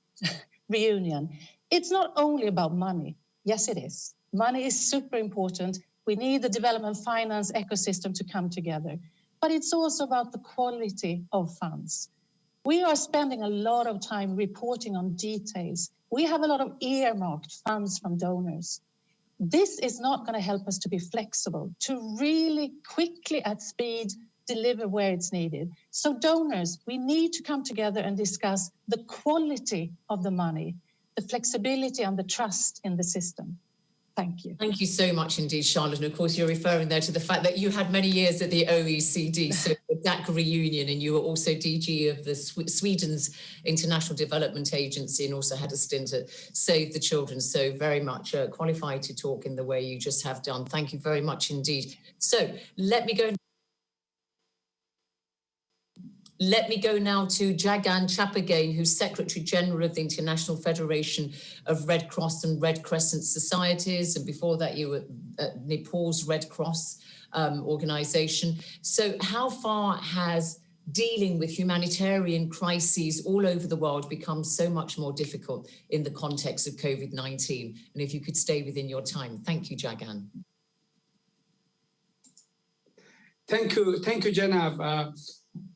reunion, it's not only about money. Yes, it is. Money is super important. We need the development finance ecosystem to come together. But it's also about the quality of funds. We are spending a lot of time reporting on details. We have a lot of earmarked funds from donors. This is not going to help us to be flexible, to really quickly at speed deliver where it's needed. So donors, we need to come together and discuss the quality of the money, the flexibility and the trust in the system. Thank you. Thank you so much indeed, Charlotte. And of course, you're referring there to the fact that you had many years at the OECD, so the DAC reunion, and you were also DG of the Sweden's International Development Agency and also had a stint at Save the Children. So very much qualified to talk in the way you just have done. Thank you very much indeed. So let me go now to Jagan Chapagain, who's Secretary-General of the International Federation of Red Cross and Red Crescent Societies. And before that, you were at Nepal's Red Cross organization. So how far has dealing with humanitarian crises all over the world becomes so much more difficult in the context of COVID-19. And if you could stay within your time. Thank you, Jagan. Thank you, Zeinab.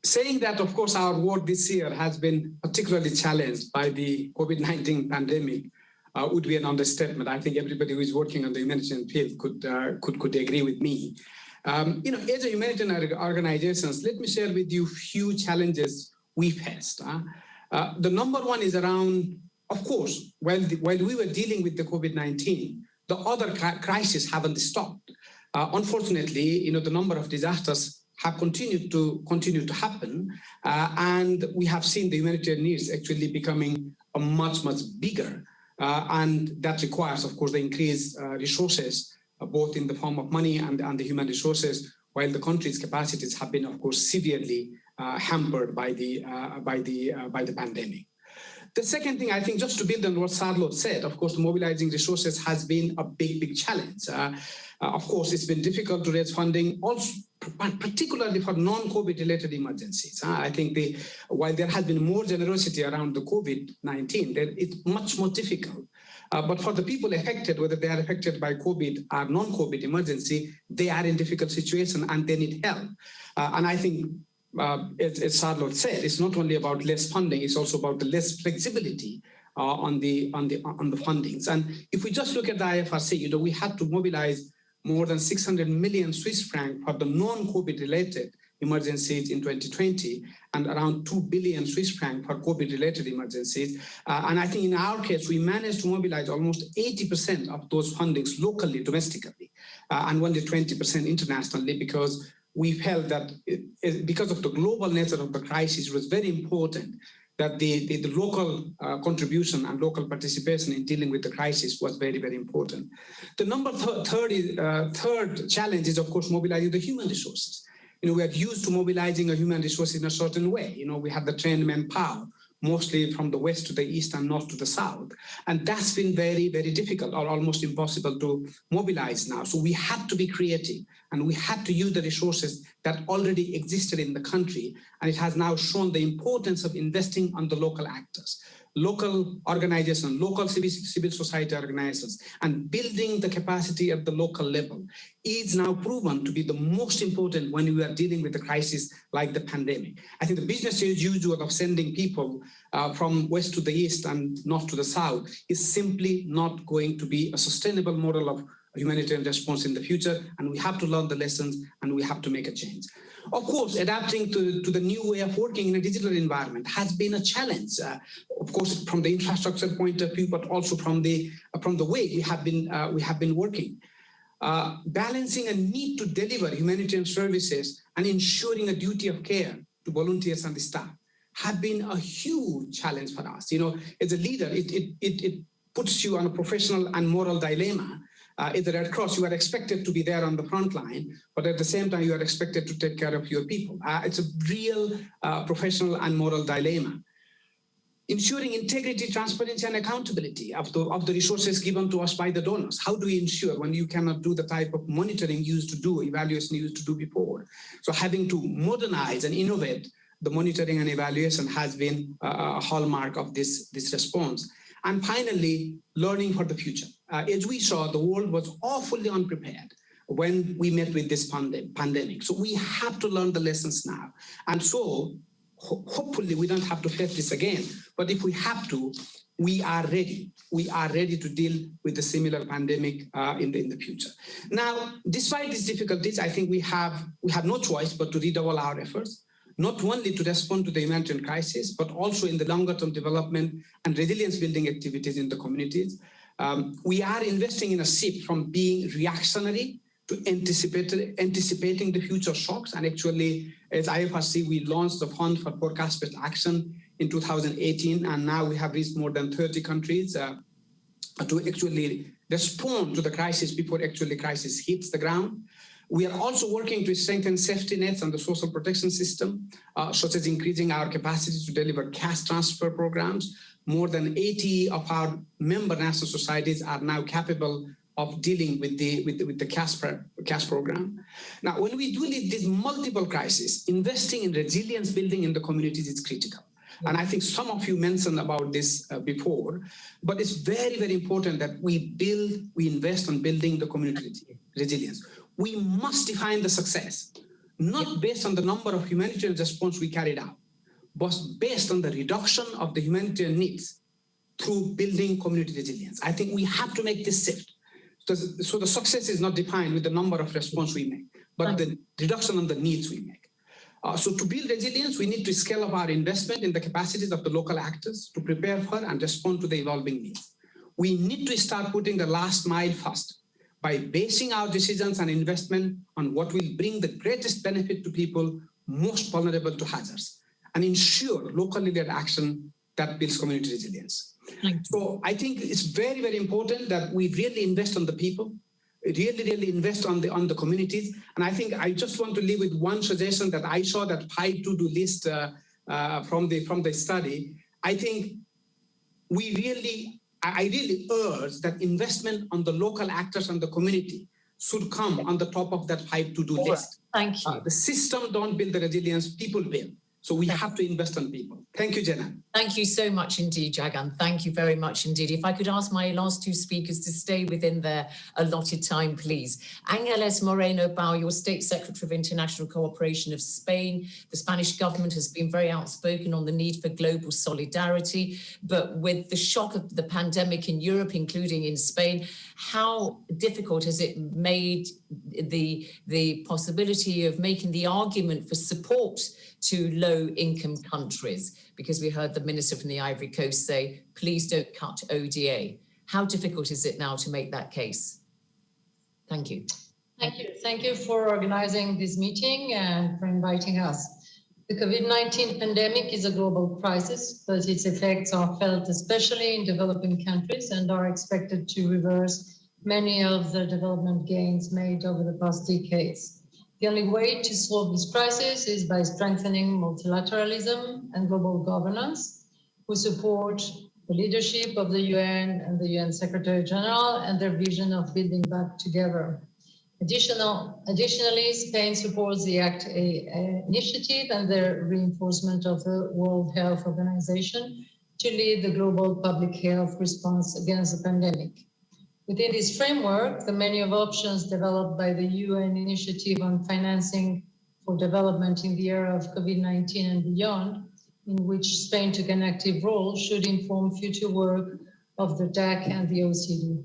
Saying that, of course, our work this year has been particularly challenged by the COVID-19 pandemic would be an understatement. I think everybody who is working on the humanitarian field could agree with me. As a humanitarian organizations, let me share with you a few challenges we faced. The number one is around, of course, while we were dealing with the COVID-19, the other crises haven't stopped. Unfortunately, the number of disasters have continued to happen, and we have seen the humanitarian needs actually becoming much bigger, and that requires, of course, the increased resources, both in the form of money and the human resources, while the country's capacities have been, of course, severely hampered by the pandemic. The second thing, I think, just to build on what Charlotte said, of course, mobilizing resources has been a big challenge. Of course, it's been difficult to raise funding, also particularly for non-COVID related emergencies. I think while there has been more generosity around the COVID-19, it's much more difficult. But for the people affected, whether they are affected by COVID or non-COVID emergency, they are in difficult situation and they need help. And I think, as Charlotte said, it's not only about less funding, it's also about the less flexibility on the fundings. And if we just look at the IFRC, we had to mobilize more than 600 million Swiss francs for the non-COVID related emergencies in 2020 and around 2 billion Swiss francs for COVID related emergencies. And I think in our case, we managed to mobilize almost 80% of those fundings locally, domestically, and only 20% internationally, because we felt that because of the global nature of the crisis, it was very important that the local contribution and local participation in dealing with the crisis was very important. The third challenge is, of course, mobilizing the human resources. We are used to mobilizing a human resource in a certain way. We have the trained manpower, mostly from the west to the east and north to the south. And that's been very difficult or almost impossible to mobilize now. So we had to be creative and we had to use the resources that already existed in the country. And it has now shown the importance of investing on the local actors, local organizations, local civil society organizations, and building the capacity at the local level is now proven to be the most important when we are dealing with a crisis like the pandemic. I think the business as usual of sending people from west to the east and north to the south is simply not going to be a sustainable model of humanitarian response in the future, and we have to learn the lessons and we have to make a change. Of course, adapting to the new way of working in a digital environment has been a challenge, of course, from the infrastructure point of view, but also from the way we have been working. Balancing a need to deliver humanitarian services and ensuring a duty of care to volunteers and the staff have been a huge challenge for us. As a leader, it puts you on a professional and moral dilemma. At the Red Cross, you are expected to be there on the front line, but at the same time, you are expected to take care of your people. It's a real professional and moral dilemma. Ensuring integrity, transparency, and accountability of the resources given to us by the donors. How do we ensure when you cannot do the type of monitoring you used to do, evaluation you used to do before? So having to modernize and innovate the monitoring and evaluation has been a hallmark of this response. And finally, learning for the future. As we saw, the world was awfully unprepared when we met with this pandemic. So we have to learn the lessons now. And so hopefully we don't have to face this again. But if we have to, we are ready. We are ready to deal with a similar pandemic in the future. Now, despite these difficulties, I think we have no choice but to redouble our efforts, not only to respond to the humanitarian crisis, but also in the longer-term development and resilience-building activities in the communities. We are investing in a shift from being reactionary to anticipating the future shocks. And actually, as IFRC, we launched the Fund for Forecast-Based Action in 2018, and now we have reached more than 30 countries to actually respond to the crisis before actually crisis hits the ground. We are also working to strengthen safety nets and the social protection system, such as increasing our capacity to deliver cash transfer programs. More than 80 of our member national societies are now capable of dealing with the cash program. Now, when we do these multiple crises, investing in resilience building in the communities is critical. And I think some of you mentioned about this before, but it's very, very important that we invest on building the community resilience. We must define the success, not based on the number of humanitarian response we carried out, but based on the reduction of the humanitarian needs through building community resilience. I think we have to make this shift. So the success is not defined with the number of response we make, but the reduction on the needs we make. So to build resilience, we need to scale up our investment in the capacities of the local actors to prepare for and respond to the evolving needs. We need to start putting the last mile first by basing our decisions and investment on what will bring the greatest benefit to people most vulnerable to hazards and ensure locally led action that builds community resilience. So I think it's very, very important that we really invest on the people, really invest on the communities. And I think I just want to leave with one suggestion that I saw that 5 to-do list from the study. I think I really urge that investment on the local actors and the community should come on the top of that 5 to-do list. Thank you. The system don't build the resilience, people will. So we have to invest on people. Thank you, Jenna. Thank you so much indeed, Jagan. Thank you very much indeed. If I could ask my last two speakers to stay within their allotted time, please. Ángeles Moreno-Bau, your State Secretary of International Cooperation of Spain. The Spanish government has been very outspoken on the need for global solidarity, but with the shock of the pandemic in Europe, including in Spain, how difficult has it made the possibility of making the argument for support to low-income countries? Because we heard the minister from the Ivory Coast say, please don't cut ODA. How difficult is it now to make that case? Thank you. Thank you. Thank you for organizing this meeting and for inviting us. The COVID-19 pandemic is a global crisis, but its effects are felt especially in developing countries and are expected to reverse many of the development gains made over the past decades. The only way to solve this crisis is by strengthening multilateralism and global governance. We support the leadership of the UN and the UN Secretary-General and their vision of building back together. Additionally, Spain supports the ACT-A initiative and the reinforcement of the World Health Organization to lead the global public health response against the pandemic. Within this framework, the menu of options developed by the UN initiative on financing for development in the era of COVID-19 and beyond, in which Spain took an active role, should inform future work of the DAC and the OECD.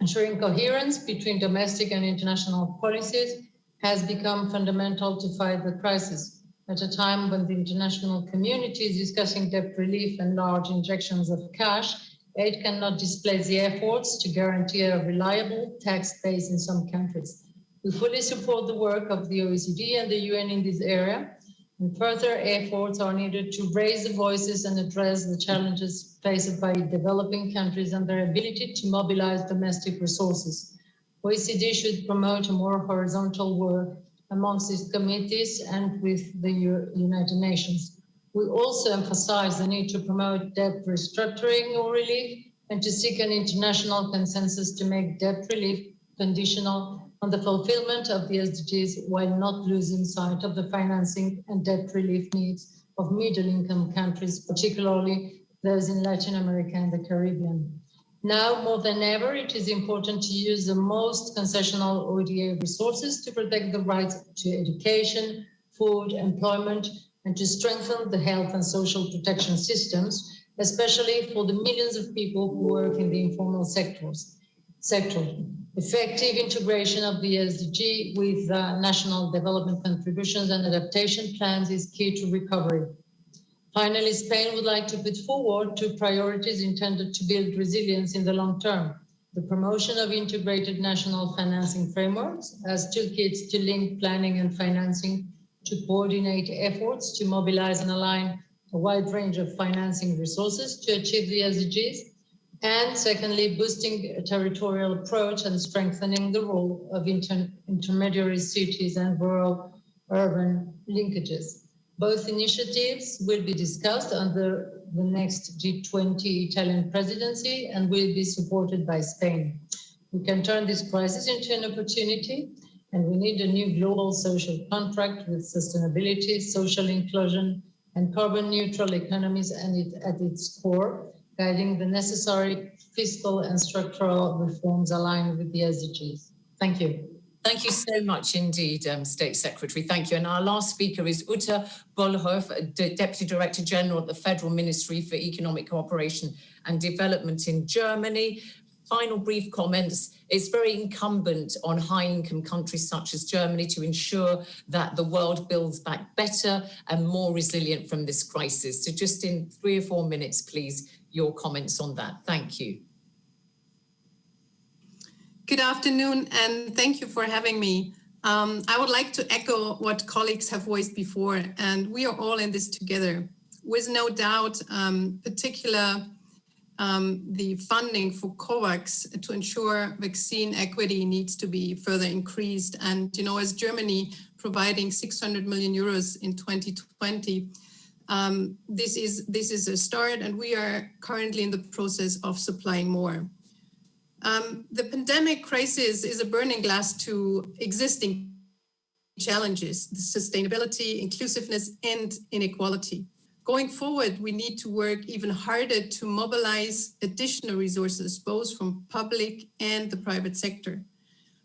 Ensuring coherence between domestic and international policies has become fundamental to fight the crisis. At a time when the international community is discussing debt relief and large injections of cash, aid cannot displace the efforts to guarantee a reliable tax base in some countries. We fully support the work of the OECD and the UN in this area, and further efforts are needed to raise the voices and address the challenges faced by developing countries and their ability to mobilize domestic resources. OECD should promote a more horizontal work amongst its committees and with the United Nations. We also emphasize the need to promote debt restructuring or relief and to seek an international consensus to make debt relief conditional on the fulfillment of the SDGs while not losing sight of the financing and debt relief needs of middle-income countries, particularly those in Latin America and the Caribbean. Now, more than ever, it is important to use the most concessional ODA resources to protect the rights to education, food, employment, and to strengthen the health and social protection systems, especially for the millions of people who work in the informal sector. Effective integration of the SDG with national development contributions and adaptation plans is key to recovery. Finally, Spain would like to put forward two priorities intended to build resilience in the long term: the promotion of integrated national financing frameworks as toolkits to link planning and financing, to coordinate efforts to mobilize and align a wide range of financing resources to achieve the SDGs, and secondly, boosting a territorial approach and strengthening the role of intermediary cities and rural-urban linkages. Both initiatives will be discussed under the next G20 Italian presidency and will be supported by Spain. We can turn this crisis into an opportunity, and we need a new global social contract with sustainability, social inclusion, and carbon neutral economies and at its core, guiding the necessary fiscal and structural reforms aligned with the SDGs. Thank you. Thank you so much indeed, State Secretary. Thank you. And our last speaker is Uta Bolhoff, Deputy Director General at the Federal Ministry for Economic Cooperation and Development in Germany. Final brief comments. It's very incumbent on high-income countries such as Germany to ensure that the world builds back better and more resilient from this crisis. So just in 3 or 4 minutes, please, your comments on that. Thank you. Good afternoon, and thank you for having me. I would like to echo what colleagues have voiced before, and we are all in this together. With no doubt, the funding for COVAX to ensure vaccine equity needs to be further increased. And, you know, as Germany providing 600 million euros in 2020, this is a start, and we are currently in the process of supplying more. The pandemic crisis is a burning glass to existing challenges, the sustainability, inclusiveness, and inequality. Going forward, we need to work even harder to mobilize additional resources, both from public and the private sector,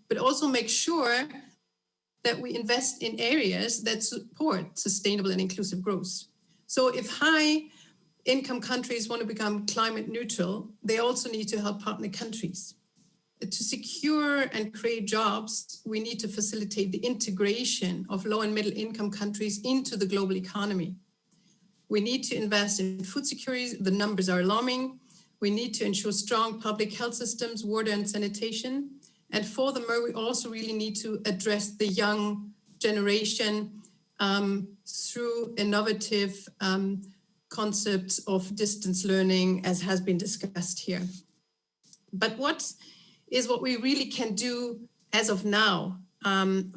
but also make sure that we invest in areas that support sustainable and inclusive growth. So if high-income countries want to become climate neutral, they also need to help partner countries. To secure and create jobs, we need to facilitate the integration of low and middle income countries into the global economy. We need to invest in food security. The numbers are alarming. We need to ensure strong public health systems, water and sanitation. And furthermore, we also really need to address the young generation through innovative concepts of distance learning, as has been discussed here. But what we really can do as of now?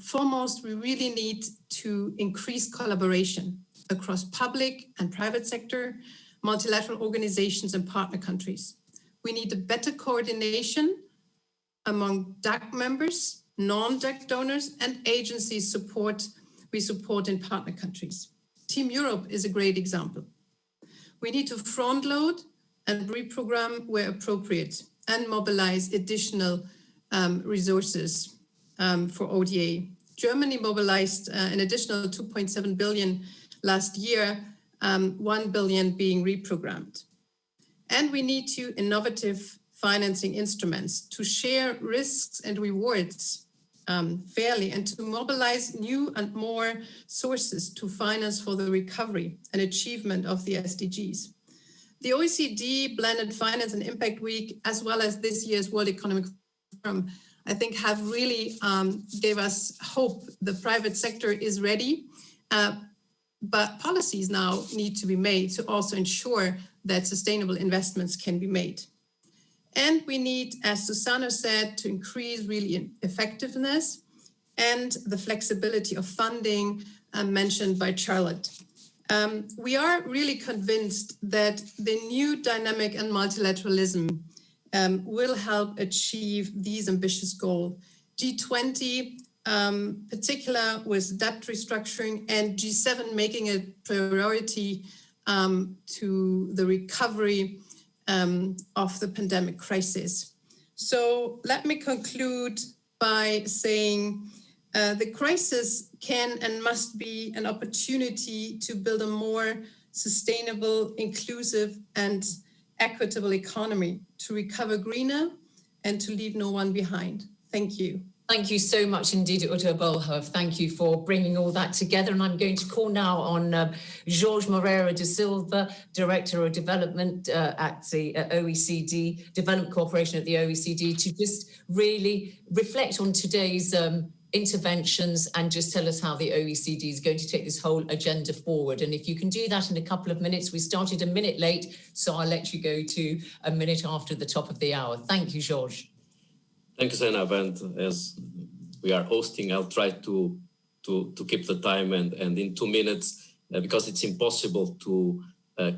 Foremost, we really need to increase collaboration across public and private sector, multilateral organizations and partner countries. We need a better coordination among DAC members, non-DAC donors, and agencies we support in partner countries. Team Europe is a great example. We need to front load and reprogram where appropriate and mobilize additional resources for ODA. Germany mobilized an additional 2.7 billion last year, 1 billion being reprogrammed. And we need innovative financing instruments to share risks and rewards fairly and to mobilize new and more sources to finance for the recovery and achievement of the SDGs. The OECD Blended Finance and Impact Week, as well as this year's World Economic Forum, I think have really gave us hope. The private sector is ready, but policies now need to be made to also ensure that sustainable investments can be made. And we need, as Susanna said, to increase really effectiveness and the flexibility of funding mentioned by Charlotte. We are really convinced that the new dynamic and multilateralism will help achieve these ambitious goals. G20, particular with debt restructuring, and G7 making a priority to the recovery of the pandemic crisis. So let me conclude by saying the crisis can and must be an opportunity to build a more sustainable, inclusive, and equitable economy, to recover greener and to leave no one behind. Thank you. Thank you so much indeed, Uta Bolhoff. Thank you for bringing all that together. And I'm going to call now on Jorge Moreira de Silva, Director of Development at the OECD, Development Cooperation at the OECD, to just really reflect on today's interventions and just tell us how the OECD is going to take this whole agenda forward. And if you can do that in a couple of minutes, we started a minute late, so I'll let you go to a minute after the top of the hour. Thank you, Jorge. Thank you, Zeinab. And as we are hosting, I'll try to keep the time and in 2 minutes, because it's impossible to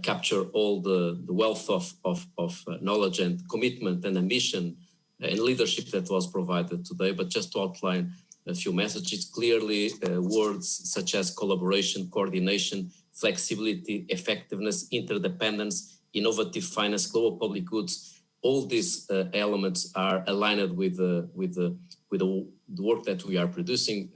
capture all the wealth of knowledge and commitment and ambition and leadership that was provided today, but just to outline a few messages. Clearly, words such as collaboration, coordination, flexibility, effectiveness, interdependence, innovative finance, global public goods, all these elements are aligned with the work that we are producing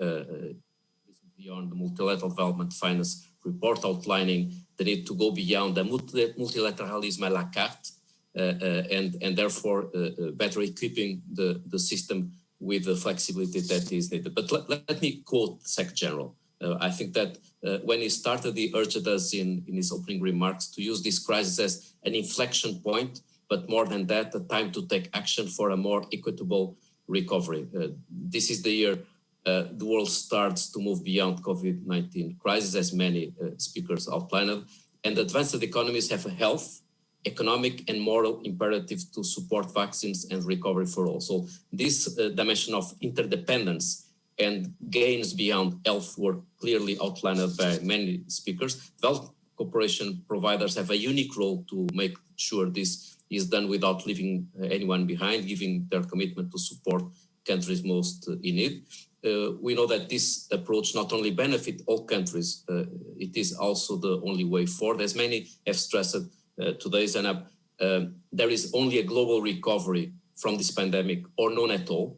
beyond the multilateral development finance report, outlining the need to go beyond the multilateralism à la carte, and therefore better equipping the system with the flexibility that is needed. But let me quote the Secretary-General. I think that when he started, he urged us in his opening remarks to use this crisis as an inflection point, but more than that, a time to take action for a more equitable recovery. This is the year the world starts to move beyond COVID-19 crisis, as many speakers outlined, and advanced economies have a health, economic and moral imperative to support vaccines and recovery for all. So this dimension of interdependence and gains beyond health were clearly outlined by many speakers. Development cooperation providers have a unique role to make sure this is done without leaving anyone behind, giving their commitment to support countries most in need. We know that this approach not only benefits all countries, it is also the only way forward. As many have stressed today, Zeinab, there is only a global recovery from this pandemic or none at all.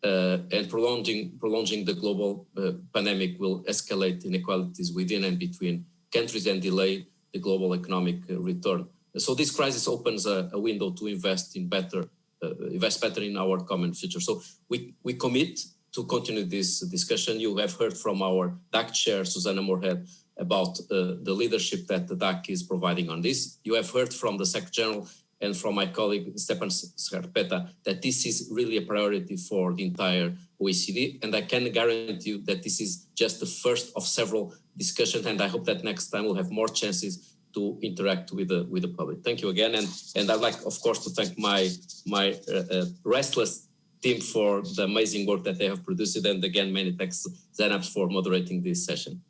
And prolonging the global pandemic will escalate inequalities within and between countries and delay the global economic return. So this crisis opens a window to invest better in our common future. So we commit to continue this discussion. You have heard from our DAC chair, Susanna Moorhead, about the leadership that the DAC is providing on this. You have heard from the Secretary-General and from my colleague Stepan Skarpeta that this is really a priority for the entire OECD, and I can guarantee you that this is just the first of several discussions, and I hope that next time we'll have more chances to interact with the public. Thank you again, and I'd like, of course, to thank my restless team for the amazing work that they have produced, and again, many thanks, Zeinab, for moderating this session.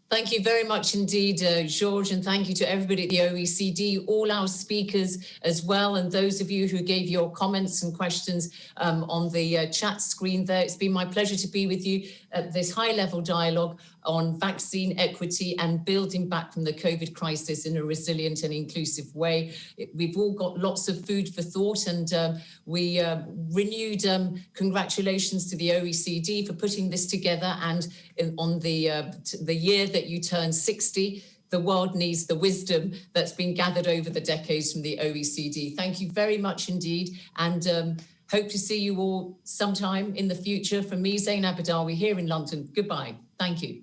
Thank you very much indeed, George, and thank you to everybody at the OECD, all our speakers as well, and those of you who gave your comments and questions on the chat screen there. It's been my pleasure to be with you at this high-level dialogue on vaccine equity and building back from the COVID crisis in a resilient and inclusive way. We've all got lots of food for thought, and we renewed congratulations to the OECD for putting this together, and on the year that you turn 60, the world needs the wisdom that's been gathered over the decades from the OECD. Thank you very much indeed, and hope to see you all sometime in the future. From me, Zeinab Badawi, here in London. Goodbye. Thank you.